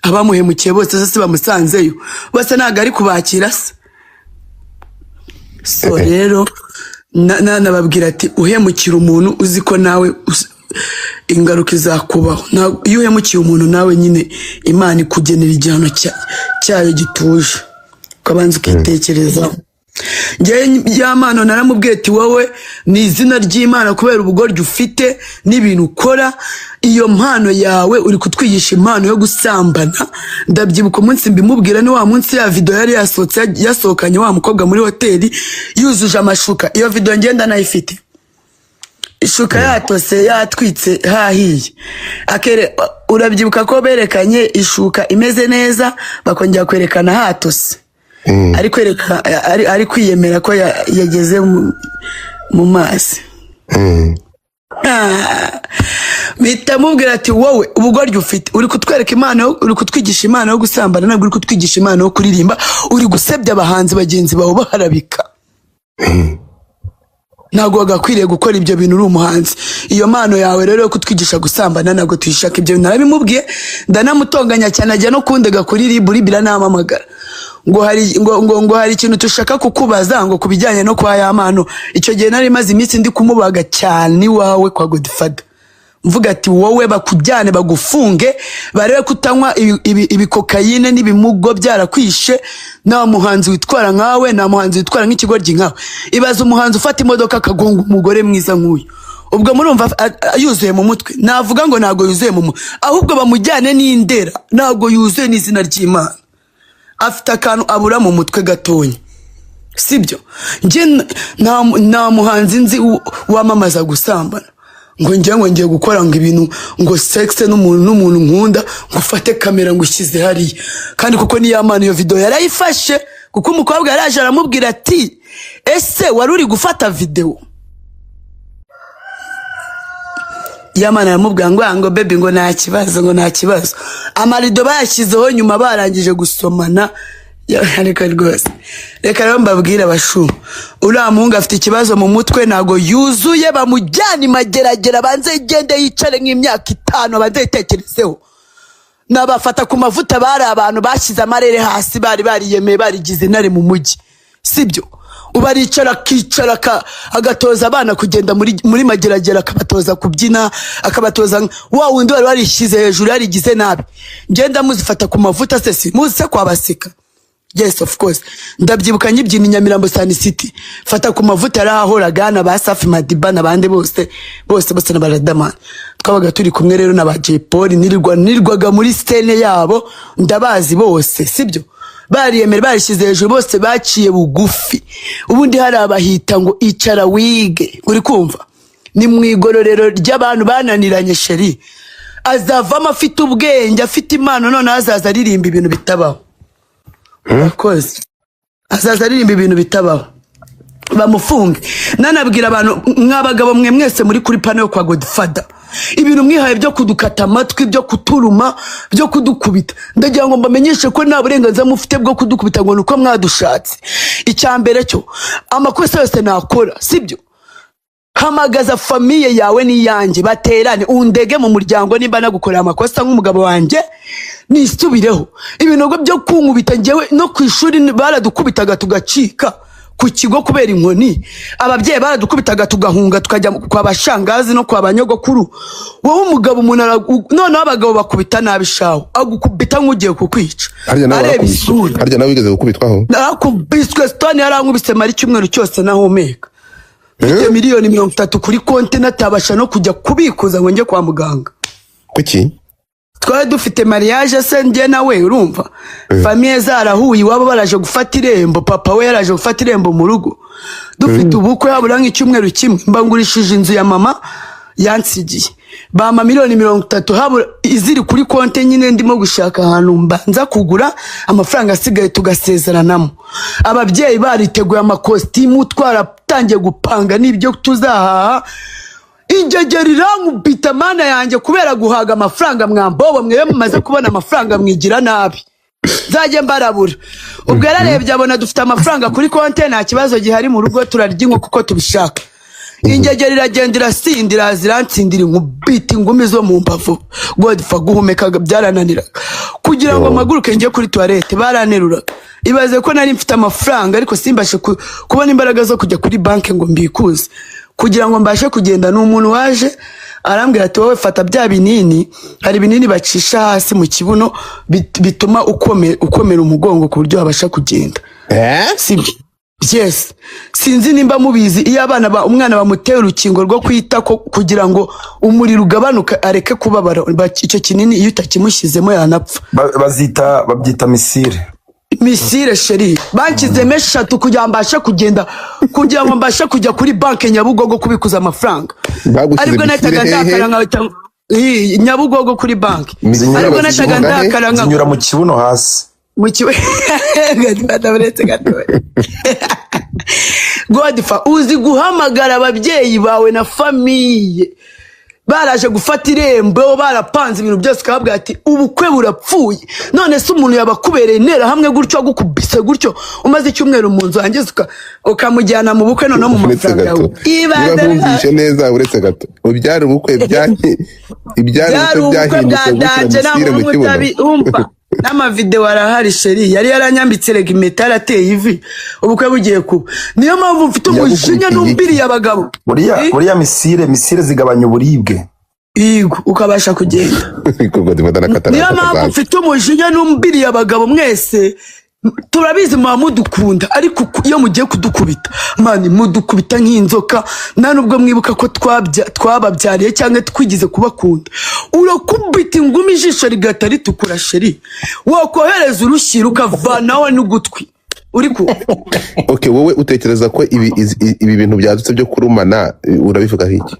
abamuhemukiye bose se bamusanzeyo bose ntago ari kubakira se so rero nababwira ati uhemukira umuntu uzi ko nawe ingaruka izakubaho iyo uhemukiye umuntu nawe nyine Imana ikugenera igihano cyayo gituje ukabanza ukitekerezaho njyewe y'amano naramubwiye ati wowe ni izina ry'Imana kubera ubugoryi ufite n'ibintu ukora iyo mpano yawe uri kutwigisha impano yo gusambana ndabyibuka umunsi mbimubwira ni wa munsi ya video yari yasohokanye wa mukobwa muri hoteli yuzuje amashuka iyo video ngenda nayifite ishuka yatose yatwitse hahiye urabyibuka ko berekanye ishuka imeze neza bakongera kwerekana hatose ari kwiyemera ko yageze mu mazi mpita mubwira ati wowe ubugoryi ufite uri kutwereka impano uri kutwigisha impano yo gusambana ntabwo uri kutwigisha impano yo kuririmba uri gusebya abahanzi bagenzi bawe baharabika ntabwo wagakwiriye gukora ibyo bintu uri umuhanzi iyo mpano yawe rero yo kutwigisha gusambana ntabwo tuyishaka ibyo bintu narabimubwiye ndanamutonganya cyane ajya no kundega kuri Liburi biranamamagara ngo hari ikintu tushaka kukubaza ngo kubijyanye no kwa ya mpano icyo gihe nari maze iminsi ndi kumubaga cyane iwawe kwa Godfather mvuga ati wowe bakujyane bagufunge barebe kutanywa ibikokayine n'ibimugo byarakwishe nta muhanzi witwara nkawe nta muhanzi witwara nk'ikigoryi nkawe ibaza umuhanzi ufata imodoka akagonga umugore mwiza nk'uyu ubwo murumva yuzuye mu mutwe. Navuga ngo ntago yuzuye mu mutwe, ahubwo bamujyane n'indera, ntago yuzuye n'izina ry'Imana. Afite akantu abura mu mutwe gatonya, sibyo? Nje nta muhanzi nzi wamamaza gusambana ngo ngiye gukora ngo ibintu ngo sex n'umuntu nkunda ngo ufate kamera ngo ushyize hariya. Kandi kuko ni Yamana iyo video yarayifashe, kuko umukobwa yaraje aramubwira ati ese wari uri gufata video? Yamana aramubwira ngo baby ngo nta kibazo. Amarido bayashyizeho nyuma barangije gusomana. Reka rwose, reka rero mbabwira abashu, uriya muhungu afite ikibazo mu mutwe, ntago yuzuye. Bamujyana imageragera, banze igende yicare nk'imyaka 5 banze yitekerezeho. Nabafata ku mavuta, bari abantu bashyize amarere hasi, bari bariyemeye, barigize intare mu mujyi, sibyo? Ubaricara akicara agatoza abana kugenda muri mageragera, akabatoza kubyina, akabatoza wa wundi wari warishyize hejuru yarigize nabi. Ngenda muzifata ku mavuta se muzi se kwabasika? Yes, of course. Ndabyibuka nyibyina Nyamirambo Sun City. Fata ku mavuta yarahoraga na ba Safi Madiba nabande bose na Baradamana. Twabaga turi kumwe rero na ba Jay Paul, nirwaga muri scene yabo, ndabazi bose, sibyo? Bariyemera barishize hejuru, bose baciye bugufi. Ubundi hari abahita ngo icara wige. Uri kumva? Ni mwigororero ry'abantu bananiranye sheri. Azavamo afite ubwenge, afite impano, none azaza aririmba ibintu bitabaho. Kozi azaza aririmba ibintu bitabaho, bamufunge. Nanabwira abantu mwabagabo mwe mwese muri kuri pano yo kwa Godfather, ibintu mwihaye byo kudukata amatwi, byo kuturuma, byo kudukubita, ndagira ngo mbamenyeshe ko nta burenganzira mufite bwo kudukubita ngo nuko mwadushatse. Icyambere cyo amakosa yose nakora, sibyo? Hamagaza famiye yawe niyanjye baterane, undege mu muryango nimba nagukorera amakosa nk'umugabo wanjye nisubireho. Ibinogo byo kunkubita ngewe no kwishuri baradukubitaga tugacika ku kigo kubera inkoni. Ababyeyi baradukubitaga tugahunga tukajya kwa bashangazi no kwa banyogokuru. Wowe umugabo none abagabo bakubita nabi shaho, agukubita nk'ugiye kukwica. Areba isura. Harya nawe wigeze gukubitwaho? Nakubiswe Stone yarankubise mari cyumweru cyose nahomeka. Mfite miliyoni 30 kuri konti, natabasha no kujya kubikuza ngo njye kwa muganga. Kuki? Twari dufite mariage se njye nawe, urumva? Famille zarahuye, wabo baraje gufata irembo, papa we yaraje gufata irembo mu rugo. Dufite ubukwe habura nk'icyumweru kimwe, mbangurishije inzu ya mama yansigiye. Bama miliyoni 30 habura iziri kuri konti nyine, ndimo gushaka ahantu mbanza kugura, amafaranga asigaye tugasezeranamo. Ababyeyi bariteguye amakositimu, twaratangiye gupanga n'ibyo tuzahaha. Ingegerira nkubita mana yanjye kubera guhaga amafaranga mwambobo mwe mumaze kubona amafaranga mwigira nabi. Zaje mbarabura. Ubwo yararebye abona dufite amafaranga kuri konti, nta kibazo gihari mu rugo, turarya inko kuko tubishaka. Ingegerira gendira sindira zirantsindira nkubita ingumi zo mu mbavu. Godfa guhumeka byarananiraga. Kugira ngo amaguruke ngiye kuri toilette baraneruraga. Ibaze ko nari mfite amafaranga ariko simbashe kubona imbaraga zo kujya kuri banki ngo mbikuze. Kugira ngo mbashe kugenda n'umuntu waje arambwira ati wowe fata bya binini, hari binini bacisha hasi mu kibuno bituma ukomera umugongo ku buryo abasha kugenda. Yes, sinzi nimba mubizi, iyo umwana bamutera urukingo rwo kwita kugira ngo umuriro ugabanuka areke kubabara, icyo kinini iyo utakimushyizemo yanapfa. Babyita misire sheri. Bankize meshatu kugira ngo mbashe kugenda, kugira ngo mbashe kujya kuri banki Nyabugogo kubikuza amafaranga. Ariko nataga ndakara nkahita Nyabugogo kuri banki. Ariko nataga ndakara zinyura mu kibuno hasi. Godfa uzi guhamagara ababyeyi bawe na famiye, baraje gufata irembo, barapanze ibintu byose, kababwira ati ubukwe burapfuye. None se umuntu yabakubereye intera hamwe gutyo agukubise gutyo, umaze icyumweru mu nzu hangize ukamujyana mu bukwe none mu mafaranga yawe. Ibandishe neza uretse gato. Ubyara ubukwe byahindutse mu kibuno. Nama video arahari sheri, yari yaranyambitse rega impeta yarateye ivi, ubukwe bugiye kuba. Niyo mpamvu mfite umujinya n'umbiri y'abagabo. Buriya misire zigabanya uburibwe. Yego, ukabasha kugenda. Niyo mpamvu mfite umujinya n'umbiri y'abagabo mwese, turabizi muba mudukunda ariko iyo mugiye kudukubita mani mudukubita nk'inzoka nta nubwo mwibuka ko twababyariye cyangwa twigize kubakunda. Urakubita ingumi ijisho rigahita ritukura sheri, wakohereza urushyira ukavanaho n'ugutwi uri ku Okay, wowe utekereza ko ibi bintu byadutse byo kurumana urabivuga iki?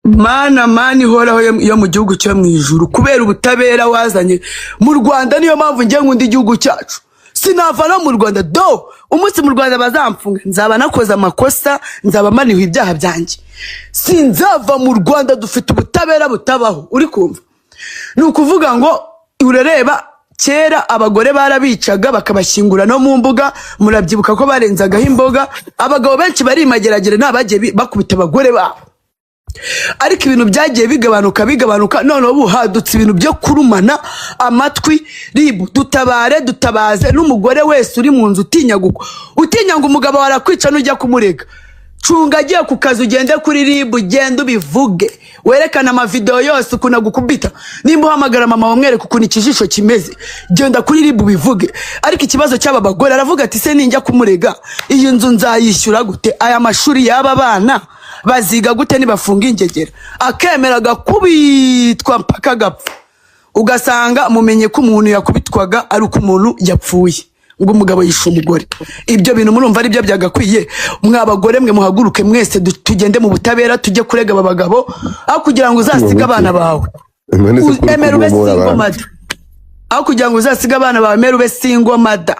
Mani horaho yo mu gihugu cyo mu ijuru kubera ubutabera wazanye mu Rwanda. Niyo mpamvu ngiye nkunda igihugu cyacu, sinava no mu Rwanda do umunsi mu Rwanda bazamfunga nzaba nakoze amakosa, nzaba maniwe ibyaha byanjye, sinzava mu Rwanda. Dufite ubutabera butabaho uri kumva. Ni ukuvuga ngo urareba kera abagore barabicaga bakabashyingura no mu mbuga, murabyibuka ko barenzagaho imboga. Abagabo benshi bari mageragere nabagiye bakubita abagore babo, ariko ibintu byagiye bigabanuka none ubu hadutse ibintu byo kurumana amatwi. Ribu dutabaze n'umugore wese uri mu nzu utinya ngo umugabo warakwica n'ujya kumurega. Cunga agiye ku kazi ugende kuri Ribu, ugende ubivuge, werekana amavideo yose ukuntu agukubita. Nimba uhamagara mama wamwereka ukuntu ikijisho kimeze, genda kuri Ribu bivuge. Ariko ikibazo cy'aba bagore aravuga ati se ninjya kumurega iyi nzu nzayishyura gute? Aya mashuri y'aba bana baziga gute nibafunga ingegera? Akemera gakubitwa mpaka gapfa, ugasanga mumenye ko umuntu yakubitwaga ari uko umuntu yapfuye ngo umugabo yishe umugore. Ibyo bintu murumva ari byo byagakwiye? Mwabagore mwe muhaguruke mwese tugende mu butabera tujye kurega aba bagabo, aho kugira ngo uzasiga abana bawe emera ube single mother, aho kugira ngo uzasiga abana bawe emera ube single mother,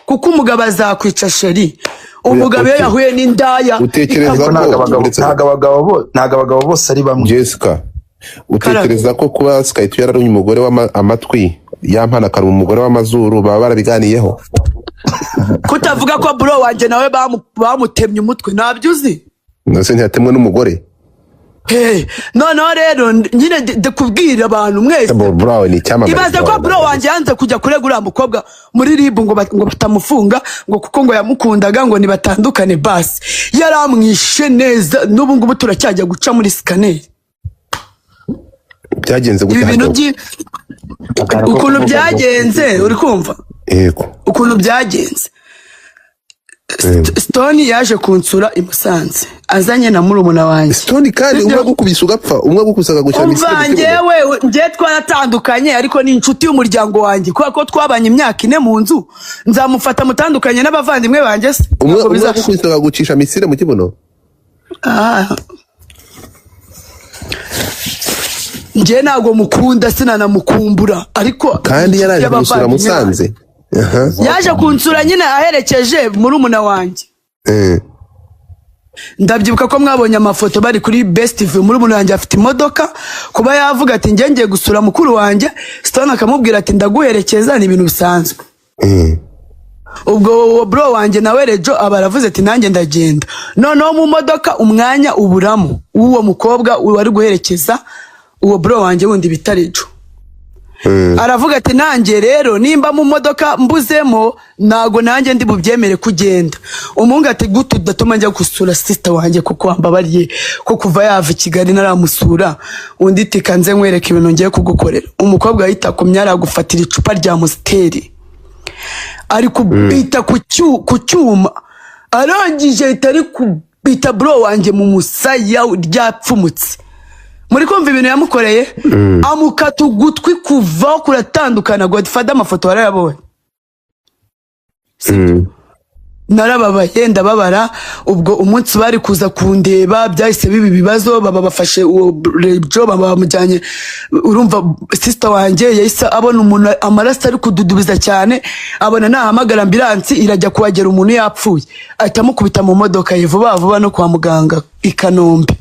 kuko umugabo azakwica sheri. Umugabo iyo yahuye n'indaya utekereza ntago abagabo bose ari bamwe. Jessica, utekereza ko kuba Skype yararunye umugore amatwi yampana karuma umugore w'amazuru baba barabiganiyeho? Kutavuga ko bro wanje nawe bamutemye umutwe nabyuzi nase ntiyatemwe n'umugore. Noneho rero nyine ndekubwira abantu mwese ibaze ko bro wanje yanze kujya kuregura mukobwa muri Ribu ngo batamufunga ngo kuko ngo yamukundaga ngo nibatandukane. Basi yaramwishe neza, n'ubu ngubu turacyajya guca muri scanner. Byagenze gute ibintu ukuntu byagenze uri kumva? Yego, ukuntu byagenze. Stone yaje kunsura i Musanze azanye na murumuna wanjye. Stone kandi umwe gukubisa ugapfa, umwe gukusaga gushyira misiri. Umvangewe ngiye twaratandukanye ariko ni inshuti y'umuryango wanjye kubera ko twabanye imyaka 4 mu nzu, nzamufata mutandukanye n'abavandimwe banjye se? Umwe gukusaga gucisha misiri mu kibuno. Ngiye nago mukunda sinanamukumbura ariko kandi yaraje kunsura Musanze. Yaje kunsura nyine aherekeje murumuna wanjye. Ndabyibuka ko mwabonye amafoto bari kuri Best View. Murumuna wanjye afite imodoka, kuba yavuga ati ngiye gusura mukuru wanjye, Stone akamubwira ati ndaguherekeza, ni ibintu bisanzwe. Ubwo bro wanjye nawe Rejo abaravuze ati nanjye ndagenda. Noneho mu modoka umwanya uburamo uwo mukobwa wari guherekeza uwo bro wanjye wundi bita Rejo. Aravuga ati nanjye rero nimba mu modoka mbuzemo nago nanjye ndi bubyemere kugenda. Umunga ati gute datuma njya gusura sister wanjye kuko ambabariye ko kuva yava Kigali naramusura, undi tikanze nkwereka ibintu ngiye kugukorera. Umukobwa ahita kumyara gufatira icupa rya Musteri ari kubita ku cyuma, arangije itari kubita bro wanjye mu musaya ryapfumutse. Muri kumva ibintu yamukoreye? Amukata ugutwi kuva kuratandukana. Godfather amafoto warayabonye? Narababaye ndababara. Ubwo umunsi bari kuza kundeba byahise bibi bibazo, baba bafashe uwo Rejo bamujyanye. Urumva sister wanjye yahise abona umuntu amaraso ari kududubiza cyane, abona nahamagara ambulance irajya kuhagera umuntu yapfuye, ahita amukubita mu modoka ye vuba no kwa muganga i Kanombe.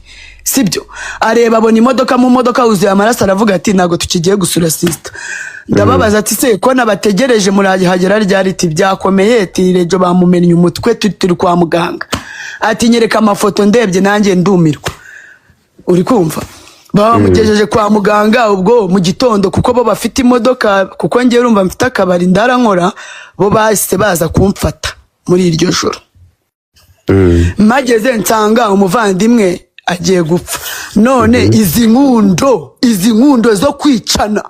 Sibyo areba abona imodoka mu modoka uzuye amaraso, aravuga ati nago tukigiye gusura sister. Ndababaza ati se ko nabategereje murahagera ryari? Ati byakomeye, ati Rejo bamumennye umutwe turi kwa muganga. Ati nyereka amafoto ndebye nanjye ndumirwa. Uri kumva? Baba mugejeje kwa muganga ubwo mu gitondo kuko bo bafite imodoka, kuko ngiye urumva mfite akabari ndarankora, bo bahise baza kumfata muri iryo joro. Mageze nsanga umuvandimwe agiye gupfa. None izi nkundo zo kwicana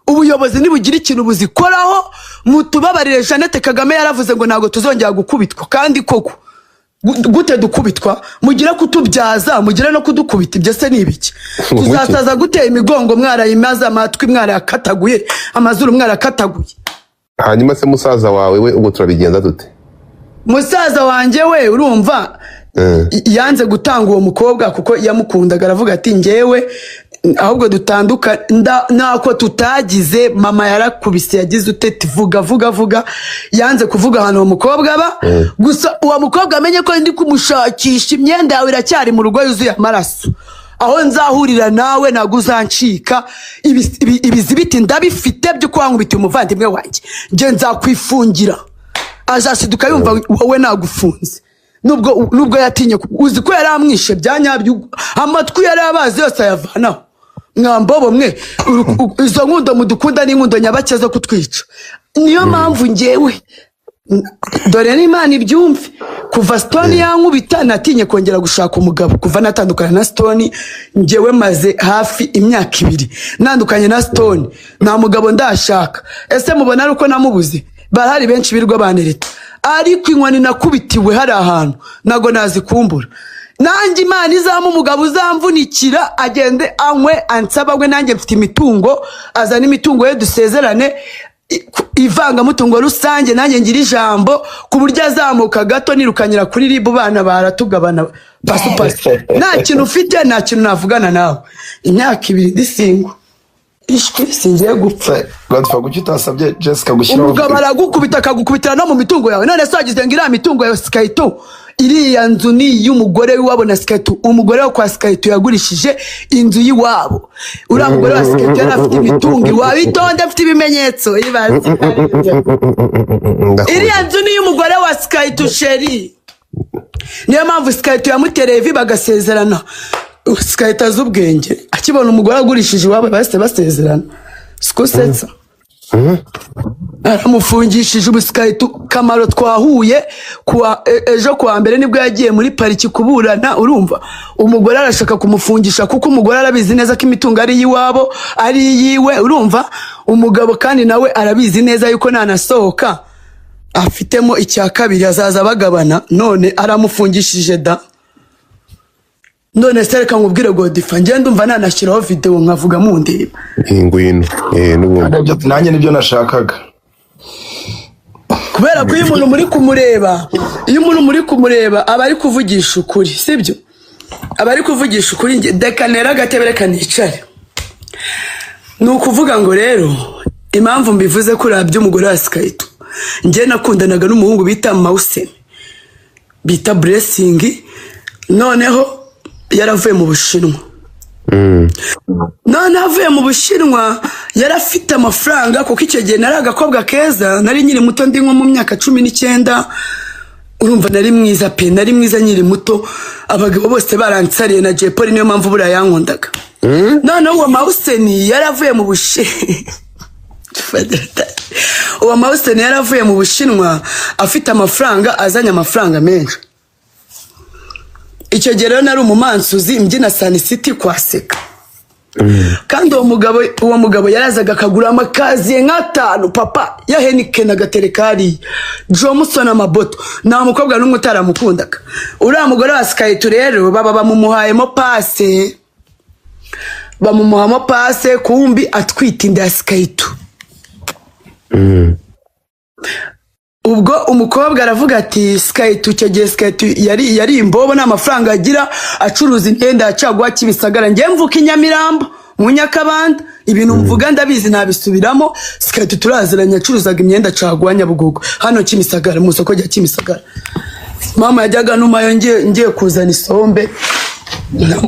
ubuyobozi nibugira ikintu buzikoraho mutubabarire. Jeannette Kagame yaravuze ngo ntago tuzongera gukubitwa, kandi koko gute dukubitwa? Mugira kutubyaza, mugira no kudukubita, ibyo se ni ibiki? Tuzasaza gute imigongo mwarayimaze, amatwi mwarakataguye, amazuru mwarakataguye? Hanyuma se musaza wawe we ubwo turabigenza dute? Musaza wanje we urumva yanze gutanga uwo mukobwa kuko yamukundaga, aravuga ati ngewe ahubwo dutanduka nako tutagize, mama yarakubise yagize utete vuga yanze kuvuga hano uwo mukobwa aba. Gusa uwo mukobwa amenye ko ndi kumushakisha, imyenda yawe iracyari mu rugo yuzuye amaraso, aho nzahurira nawe ntago uzancika, ibizibiti ndabifite byo kwankubita umuvandimwe wanjye, nje nzakwifungira, azasiduka yumva wowe nagufunze. Nubwo yatinye, uzi ko yaramwishe byanyabyo, amatwi yari abazi yose ayavanaho. Mwambobo mwe, izo nkundo mudukunda n'inkundo nyabake zo kutwica. Niyo mpamvu ngewe dore n'Imana ibyumve, kuva Stone yankubita natinye kongera gushaka umugabo. Kuva natandukana na Stone ngewe maze hafi imyaka 2 nandukanye na Stone, nta mugabo ndashaka. Ese mubona ari uko namubuze? Barahari benshi birwa banereta, ariko inkoni nakubitiwe hari ahantu nago nazikumbura. Nanjye Imana izamu umugabo uzamvunikira agende anywe ansabagwe, nanjye mfite imitungo, azana imitungo ye dusezerane ivanga mutungo rusange, nanjye ngira ijambo ku buryo azamuka gato nirukanyira kuri ribu bana baratugabana pasupasi. Nta kintu ufite, nta kintu navugana nawe. Imyaka 2 ndisingo ishwi singiye gupfa. Godfa kuki utasabye Jessica gushyiraho umugabo aragukubita akagukubitira no mu mitungo yawe? None se wagize ngo iriya mitungo ya Skyto, iriya nzu ni y'umugore w'iwabo na Skyto. Umugore wo kwa Skyto yagurishije inzu y'iwabo. Uriya mugore wa Skyto yari afite imitungo iwabo, itonde afite ibimenyetso ibaze. Iriya nzu ni y'umugore wa Skyto sheri, niyo mpamvu Skyto yamutereye vi bagasezerana. Skyto azubwenge, akibona umugore agurishije iwabo bahise basezerana. Siko setsa aramufungishije ubu Skyto. Kamaro twahuye ejo kuwa mbere nibwo yagiye muri pariki kuburana. Urumva umugore arashaka kumufungisha kuko umugore arabizi neza ko imitungo ari yiwabo, ari yiwe. Urumva umugabo kandi nawe arabizi neza yuko nanasohoka afitemo icya kabiri azaza bagabana. None aramufungishije da. None se reka nkubwire Godfa, ngende ndumva nanashyiraho video nkavuga mu ndeba ingwino n'ubundi nanjye nibyo nashakaga, kubera ko iyo umuntu muri kumureba aba ari kuvugisha ukuri, sibyo? Aba ari kuvugisha ukuri. Dekanera agatebe reka nicare. Ni ukuvuga ngo rero impamvu mbivuze ko urabye umugore wa Skyto, njye nakundanaga n'umuhungu bita Mawuseni, bita Blessing. Noneho yaravuye mu Bushinwa. None avuye mu Bushinwa yarafite amafaranga, kuko icyo gihe nari agakobwa keza, nari nyiri muto, ndi nko mu myaka 19. Urumva nari mwiza pe, nari mwiza nyiri muto, abagabo bose baransariye na Jepoli, niyo mpamvu buriya yankundaga. None uwo Mawuseni yaravuye mu uwo Mawuseni yaravuye mu Bushinwa afite amafaranga, azanye amafaranga menshi. Icyo gihe rero nari umumansuzi mbyina Sun City kwa Seka. Kandi uwo mugabo yarazaga akagura amakaziye nk'5 papa ya Heineken agaterekari Johnson amaboto. Nta mukobwa n'umwe utaramukundaga. Uriya mugore wa Skyto rero baba bamumuhayemo pase, kumbi atwita inda ya Skyto. Ubwo umukobwa aravuga ati Skyto, icyo gihe Skyto yari imbobo n'amafaranga agira, acuruza imyenda ya caguwa Kimisagara. Njye mvuka Inyamirambo mu Nyakabanda, ibintu mvuga ndabizi nabisubiramo. Skyto turaziranye, acuruzaga imyenda caguwa Nyabugogo hano Kimisagara, mu soko rya Kimisagara. Mama yajyaga numayo ngiye kuzana isombe,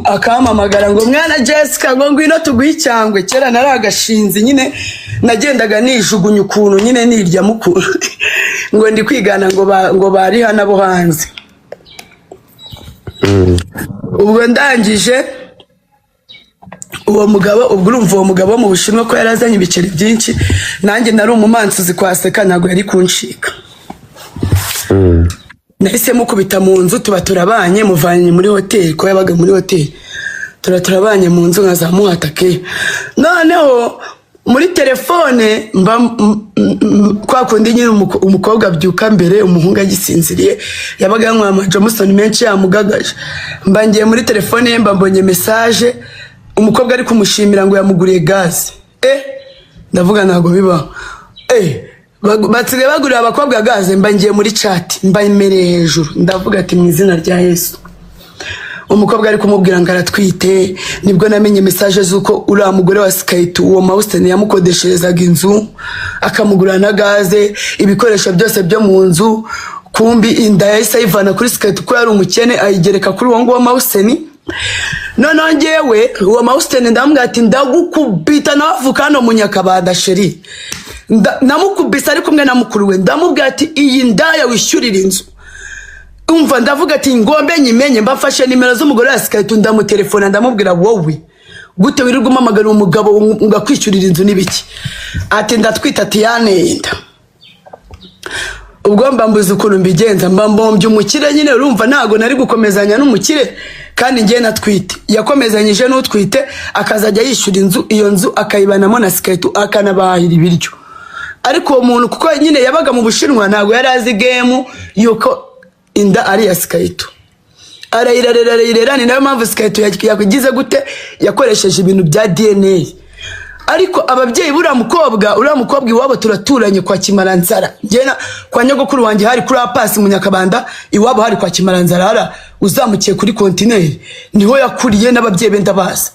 akampamagara ngo mwana Jessica ngo ngwino tuguhe icyangwe. Kera nari agashinzi nyine, nagendaga nijugunya ukuntu nyine nirya mukuru ngo ndi kwigana ngo bari hano abo hanze. Ubwo ndangije uwo mugabo, ubwo urumva uwo mugabo mu Bushinwa ko yarazanye ibiceri byinshi, nanjye nari umumansuzi kwa Seka, ntabwo yari kunshika. Nahise mukubita mu nzu, tuba turabanye, muvanye muri hoteli, ko yabaga muri hoteli. Turabanye mu nzu nkazamuhatake. Noneho muri telefone mba kwa kundi nyine umukobwa abyuka mbere umuhungu agisinziriye yabaga yanywa amajamusoni menshi yamugagaje mba ngiye muri telefone ye mba mbonye message umukobwa ari kumushimira ngo yamuguriye gaze ndavuga ntago bibaho batsigaye bagurira abakobwa gaze mba ngiye muri chat mba imereye hejuru ndavuga ati mu izina rya Yesu umukobwa ari kumubwira ngo aratwite nibwo namenye message zuko uriya mugore wa Skype uwo Maustin yamukodesherezaga inzu akamugura na gaze ibikoresho byose byo mu nzu kumbi inda yahise ivana kuri Skype ko yari umukene ayigereka kuri uwo nguwo Maustin none ngewe uwo Maustin ndamubwira ati ndagukubita navuka hano mu Nyakabanda sheri namukubisa ari kumwe na mukuru we ndamubwira ati iyi ndaya wishyurira inzu umva ndavuga ati ngombe nyimenye mbafashe nimero z'umugore wa Skype ndamutelefona ndamubwira wowe gute wirirwa umamagara umugabo ungakwishyurira inzu nibiki ati ndatwita ati yanenda ubwo mbambuza ukuntu mbigenza mbambombye umukire nyine urumva ntago nari gukomezanya n'umukire kandi ngiye natwite yakomezanyije n'utwite akazajya yishyura inzu iyo nzu akayibanamo na Skype akanabahira ibiryo ariko uwo muntu kuko nyine yabaga mu Bushinwa ntago yari azi game yuko inda ari ya Skype arayirerera ni nayo mpamvu Skype yakugize gute yakoresheje ibintu bya DNA ariko ababyeyi buriya mukobwa iwabo turaturanye kwa Kimaranzara ngena kwa nyogokuru wanjye hari kuri Apasi mu Nyakabanda iwabo hari kwa Kimaranzara uzamukiye kuri kontineri niho yakuriye n'ababyeyi benda base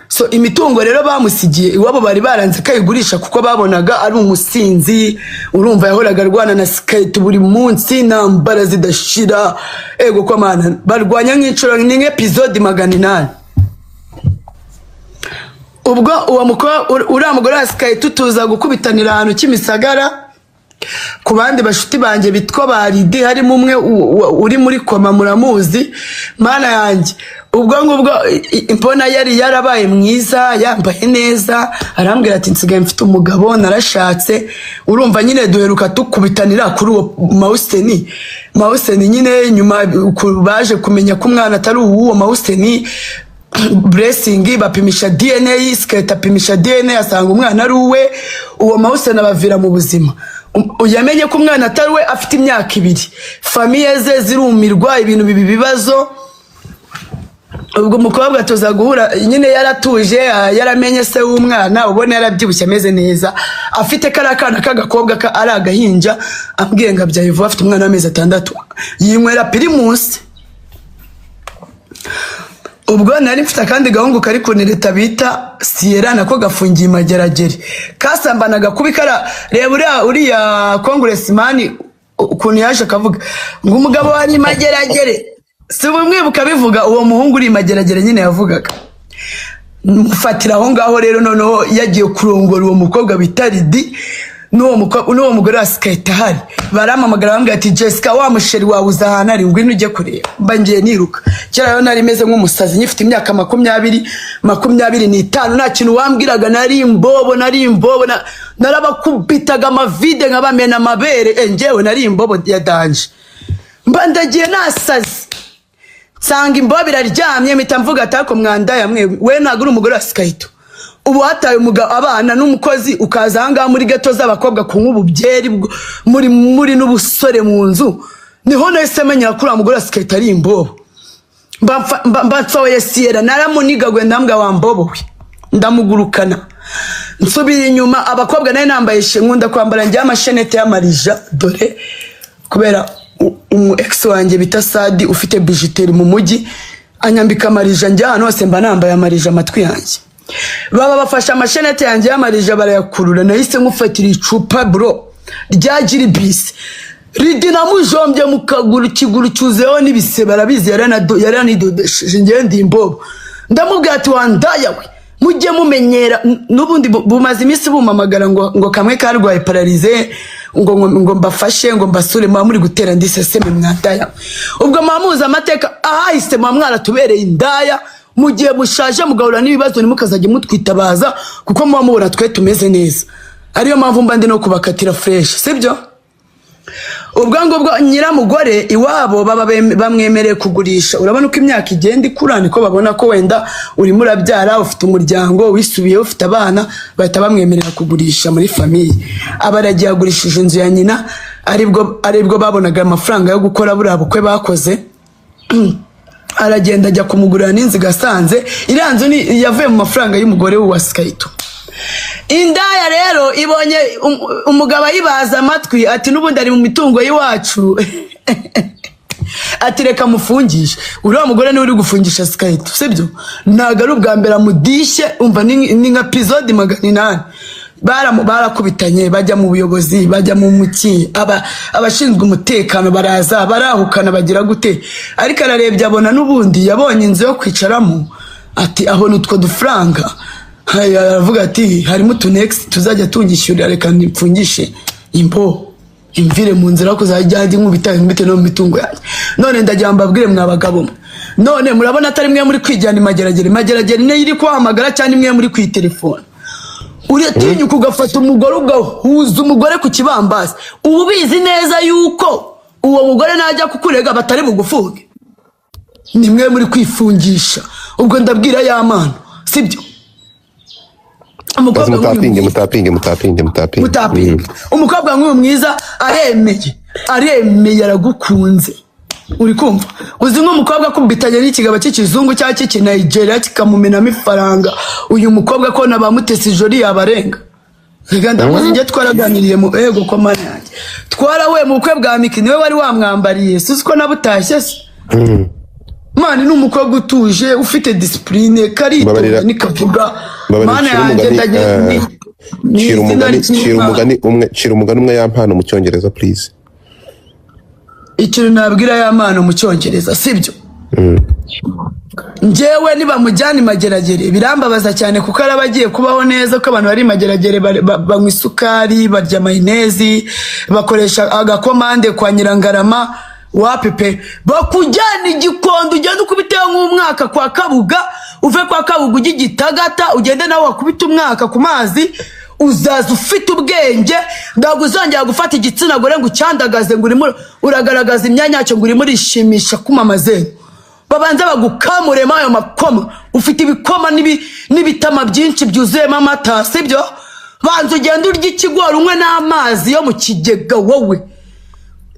so imitungo rero bamusigiye iwabo bari baranze kayigurisha kuko babonaga ari umusinzi urumva yahoraga arwana na Skype buri munsi nambara zidashira ego kwa mana barwanya nk'icuro ni episode 800 ubwo uwo uriya mugore wa Skype tuza gukubitanira ahantu Kimisagara ku bandi bashuti banje bitwa baridi harimo umwe uri muri koma muramuzi mana yanjye ubwo ngubwo impona yari yarabaye mwiza yambaye neza arambwira ati nsigaye mfite umugabo narashatse urumva nyine duheruka tukubitanira kuri uwo Maustin nyine nyuma baje kumenya ko umwana atari uwo Maustin Blessing bapimisha DNA Skype apimisha DNA asanga umwana ari uwe uwo Maustin abavira mu buzima uyamenye ko umwana atari we afite imyaka 2 famiye ze zirumirwa ibintu bibi bibazo ubwo umukobwa tuza guhura nyine yaratuje yaramenye se w'umwana ubona yarabyibushye ameze neza afite karakana kagakobwa ari agahinja ambwiye ngo abyaye vuba afite umwana w'amezi 6 yinywera Primus ubwo nari mfite kandi gahungu kari kunireta bita Sierra nako gafungiye Mageragere kasambanaga kubikara reba uriya congressman ukuntu yaje akavuga ngo umugabo wari Mageragere si bumwibuka bivuga uwo muhungu uri Mageragere nyine yavugaga mufatira aho ngaho rero noneho yagiye kurongora uwo mukobwa bitaridi n'uwo mugore wa Skype hari baramamagara bambwira ati Jessica wa musheri wawe uzahana ari ngwino ujye kureba mba ngiye niruka kera yo nari meze nk'umusazi nyifite imyaka 25 nta kintu wambwiraga nari imbobo narabakubitaga amavide nkabamena amabere ngewe nari imbobo ya danje mba ndagiye nasazi nsanga imbobo iraryamye mpita mvuga atako mwanda yamwe we ntago uri umugore wa Skype ubu hataye umugabo abana n'umukozi ukaza hanga muri gato z'abakobwa kunywa ububyeri muri n'ubusore mu nzu niho nahise menya kuri umugore wa Skype ari imbobo mbatsoye Sierra naramunigagwe ndambwa wa mbobo we ndamugurukana nsubira inyuma abakobwa naye nambaye nkunda kwambara njya amashenete y'amarija dore kubera ex wanjye bita Sadi ufite bijuteri mu mujyi anyambika amarija njya hano hose mba nambaye amarija amatwi yanjye baba bafasha amashenete yanjye y'amarija barayakurura nahise nkufatira icupa bro rya Giribisi ridina mujombye mu kaguru kiguru cyuzeho n'ibise barabizi yaranidodesheje ngiye ndi imbobo ndamubwira ati wandaya we mujye mumenyera n'ubundi bumaze iminsi bumamagara ngo kamwe karwaye paralize ngo mbafashe ngo mbasure muri gutera ndiseseme mwandaya ubwo mamuza amateka ahahise mwara tubereye indaya mugiye mushaje mugahura n'ibibazo nimukazajye mutwitabaza kuko muba mubona twe tumeze neza ariyo mpamvu mba ndi no kubakatira fresh sibyo ubwo ngubwo nyiramugore iwabo baba bamwemereye kugurisha. Urabona uko imyaka igenda ikura niko babona ko wenda urimo urabyara, ufite umuryango wisubiye, ufite abana, bahita bamwemerera kugurisha muri famiye. Abaragiye agurishije inzu ya nyina, aribwo babonaga amafaranga yo gukora buriya bukwe bakoze. Aragenda ajya kumugurira n'inzu Gasanze. Iriya nzu yavuye mu mafaranga y'umugore wa Skayito. Indaya rero ibonye umugabo ayibaza amatwi ati n'ubundi ari mu mitungo y'iwacu. Ati reka mufungishe. Uriya mugore niwe uri gufungisha Skayito, sibyo? Ntago ari ubwa mbere amudishye, umva ni nka episode 800. Barakubitanye, bajya mu buyobozi, bajya mu muki, abashinzwe umutekano baraza barahukana bagira gute. Ariko ararebye abona n'ubundi yabonye inzu yo kwicaramo, ati aho nutwo dufaranga. Aravuga ati harimo utunext tuzajya tungishyurira, reka nipfungishe imvire mu nzira kuzajya nkubita no mu mitungo yanjye. None ndagira mbabwire mwabagabo, none murabona atari mwe muri kwijyana imageragere ne iri kwahamagara cyane mwe muri kwitelefone. Uratinyuka ugafata umugore ugahuza umugore ku kibambasi, ubu bizi neza yuko uwo mugore najya kukurega batari bugufunge. Ni mwe muri kwifungisha. Ubwo ndabwira y'amana, sibyo? Mutapinge. Umukobwa nk'uyu mwiza aremeye aragukunze. Uri kumva? Uzi nk'umukobwa kumbitanye n'ikigabo cy'ikizungu cyangwa cy'iki Nigeria kikamumenamo ifaranga. Uyu mukobwa ko nabamutese ijori yabarenga. Rega ndamuzi nge twaraganiriye mu ego ko mani yanjye. Twarawe mu bukwe bwa Miki niwe wari wamwambariye. Suzi ko nabutashye se. Mani n'umukobwa utuje ufite discipline karito nikavuga. Mana yanjye ndagiye Shira umugani umwe yampano mu Cyongereza please. Ikintu nabwira y'amana mu Cyongereza, sibyo? Njyewe niba mujyana imageragere birambabaza cyane kuko arabagiye kubaho neza ko abantu bari imageragere banywa isukari, barya mayonezi, bakoresha agakomande kwa Nyirangarama wapipe, bakujyana igikondo ugenda ukubiteho nk'umwaka kwa Kabuga, uve kwa Kabuga ujye Gitagata, ugende nawe wakubita umwaka ku mazi, uzaza ufite ubwenge. Ntabwo uzongera gufata igitsina gore ngo ucyandagaze ngo urimo uragaragaza imyanya yacyo ngo urimo urishimisha kumamaze. Babanza bagukamuremo ayo makoma, ufite ibikoma n'ibitama byinshi byuzuyemo amata, sibyo? Banza ugenda urya ikigori unywe n'amazi yo mu kigega wowe,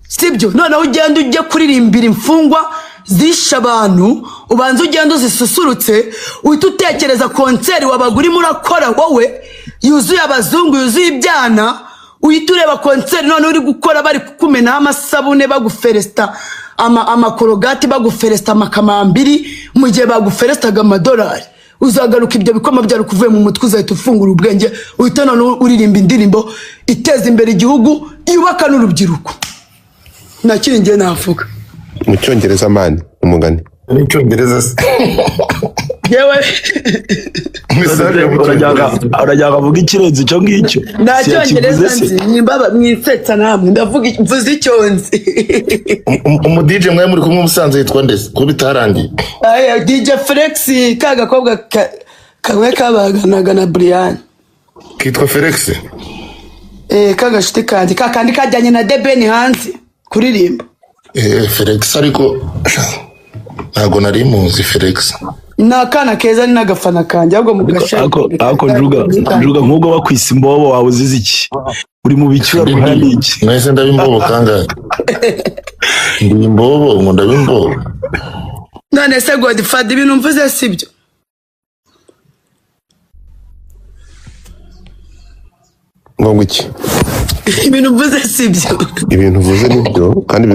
sibyo? Noneho ugenda ujye kuririmbira imfungwa zisha abantu, ubanza ugenda uzisusurutse, uhita utekereza konseri wabagurimo urakora wowe yuzuye abazungu, yuzuye ibyana, uhita ureba konseri none uri gukora bari kukumenaho amasabune baguferesta amakorogati, baguferesta amakamambiri mu gihe baguferestaga amadolari. Uzagaruka ibyo bikoma byari kuvuye mu mutwe, uzahita ufungura ubwenge, uhita none uririmba indirimbo iteza imbere igihugu, yubaka n'urubyiruko. Nakiri ngiye navuga mu Cyongereza mani umugani ni Cyongereza se. Yewe urajyaga avuga ikirenze icyo ngicyo. nta Cyongereza nzi, nimbaba mwisetsa namwe ndavuga mvuze icyo nzi. DJ mwe muri kumwe Musanze yitwa ndese ko bitarangiye. DJ Felix kagakobwa kamwe kabaganaga na Brian kitwa Felix. Kagashiti kandi kajyanye na Debeni hanze kuririmba. Felix ariko ntago nari muzi Felix. Nakana keza ni nagafana kanjye ahubwo mugashaka. Ako njuga nk'ubwo bakwisa imbobo wawe uzize iki? Uri mu biciro ruhani iki? Mwese ndabimbobo kangahe? Ndi imbobo ngo ndabimbobo. None se Godfather ibintu mvuze sibyo? Ngo iki? Ibintu mvuze sibyo? Ibintu mvuze nibyo kandi